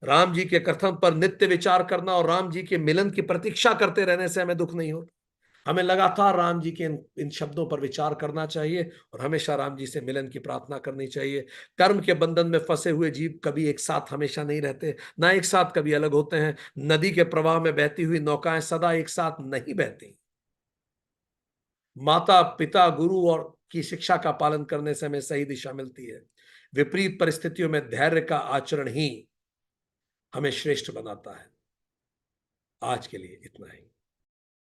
राम जी के कथन पर नित्य विचार करना और राम जी के मिलन की प्रतीक्षा करते रहने से हमें दुख नहीं होता। हमें लगातार राम जी के इन शब्दों पर विचार करना चाहिए और हमेशा राम जी से मिलन की प्रार्थना करनी चाहिए। कर्म के बंधन में फंसे हुए जीव कभी एक साथ हमेशा नहीं रहते, ना एक साथ कभी अलग होते हैं। नदी के प्रवाह में बहती हुई नौकाएं सदा एक साथ नहीं बहती। माता पिता गुरु और की शिक्षा का पालन करने से हमें सही दिशा मिलती है। विपरीत परिस्थितियों में धैर्य का आचरण ही हमें श्रेष्ठ बनाता है। आज के लिए इतना ही।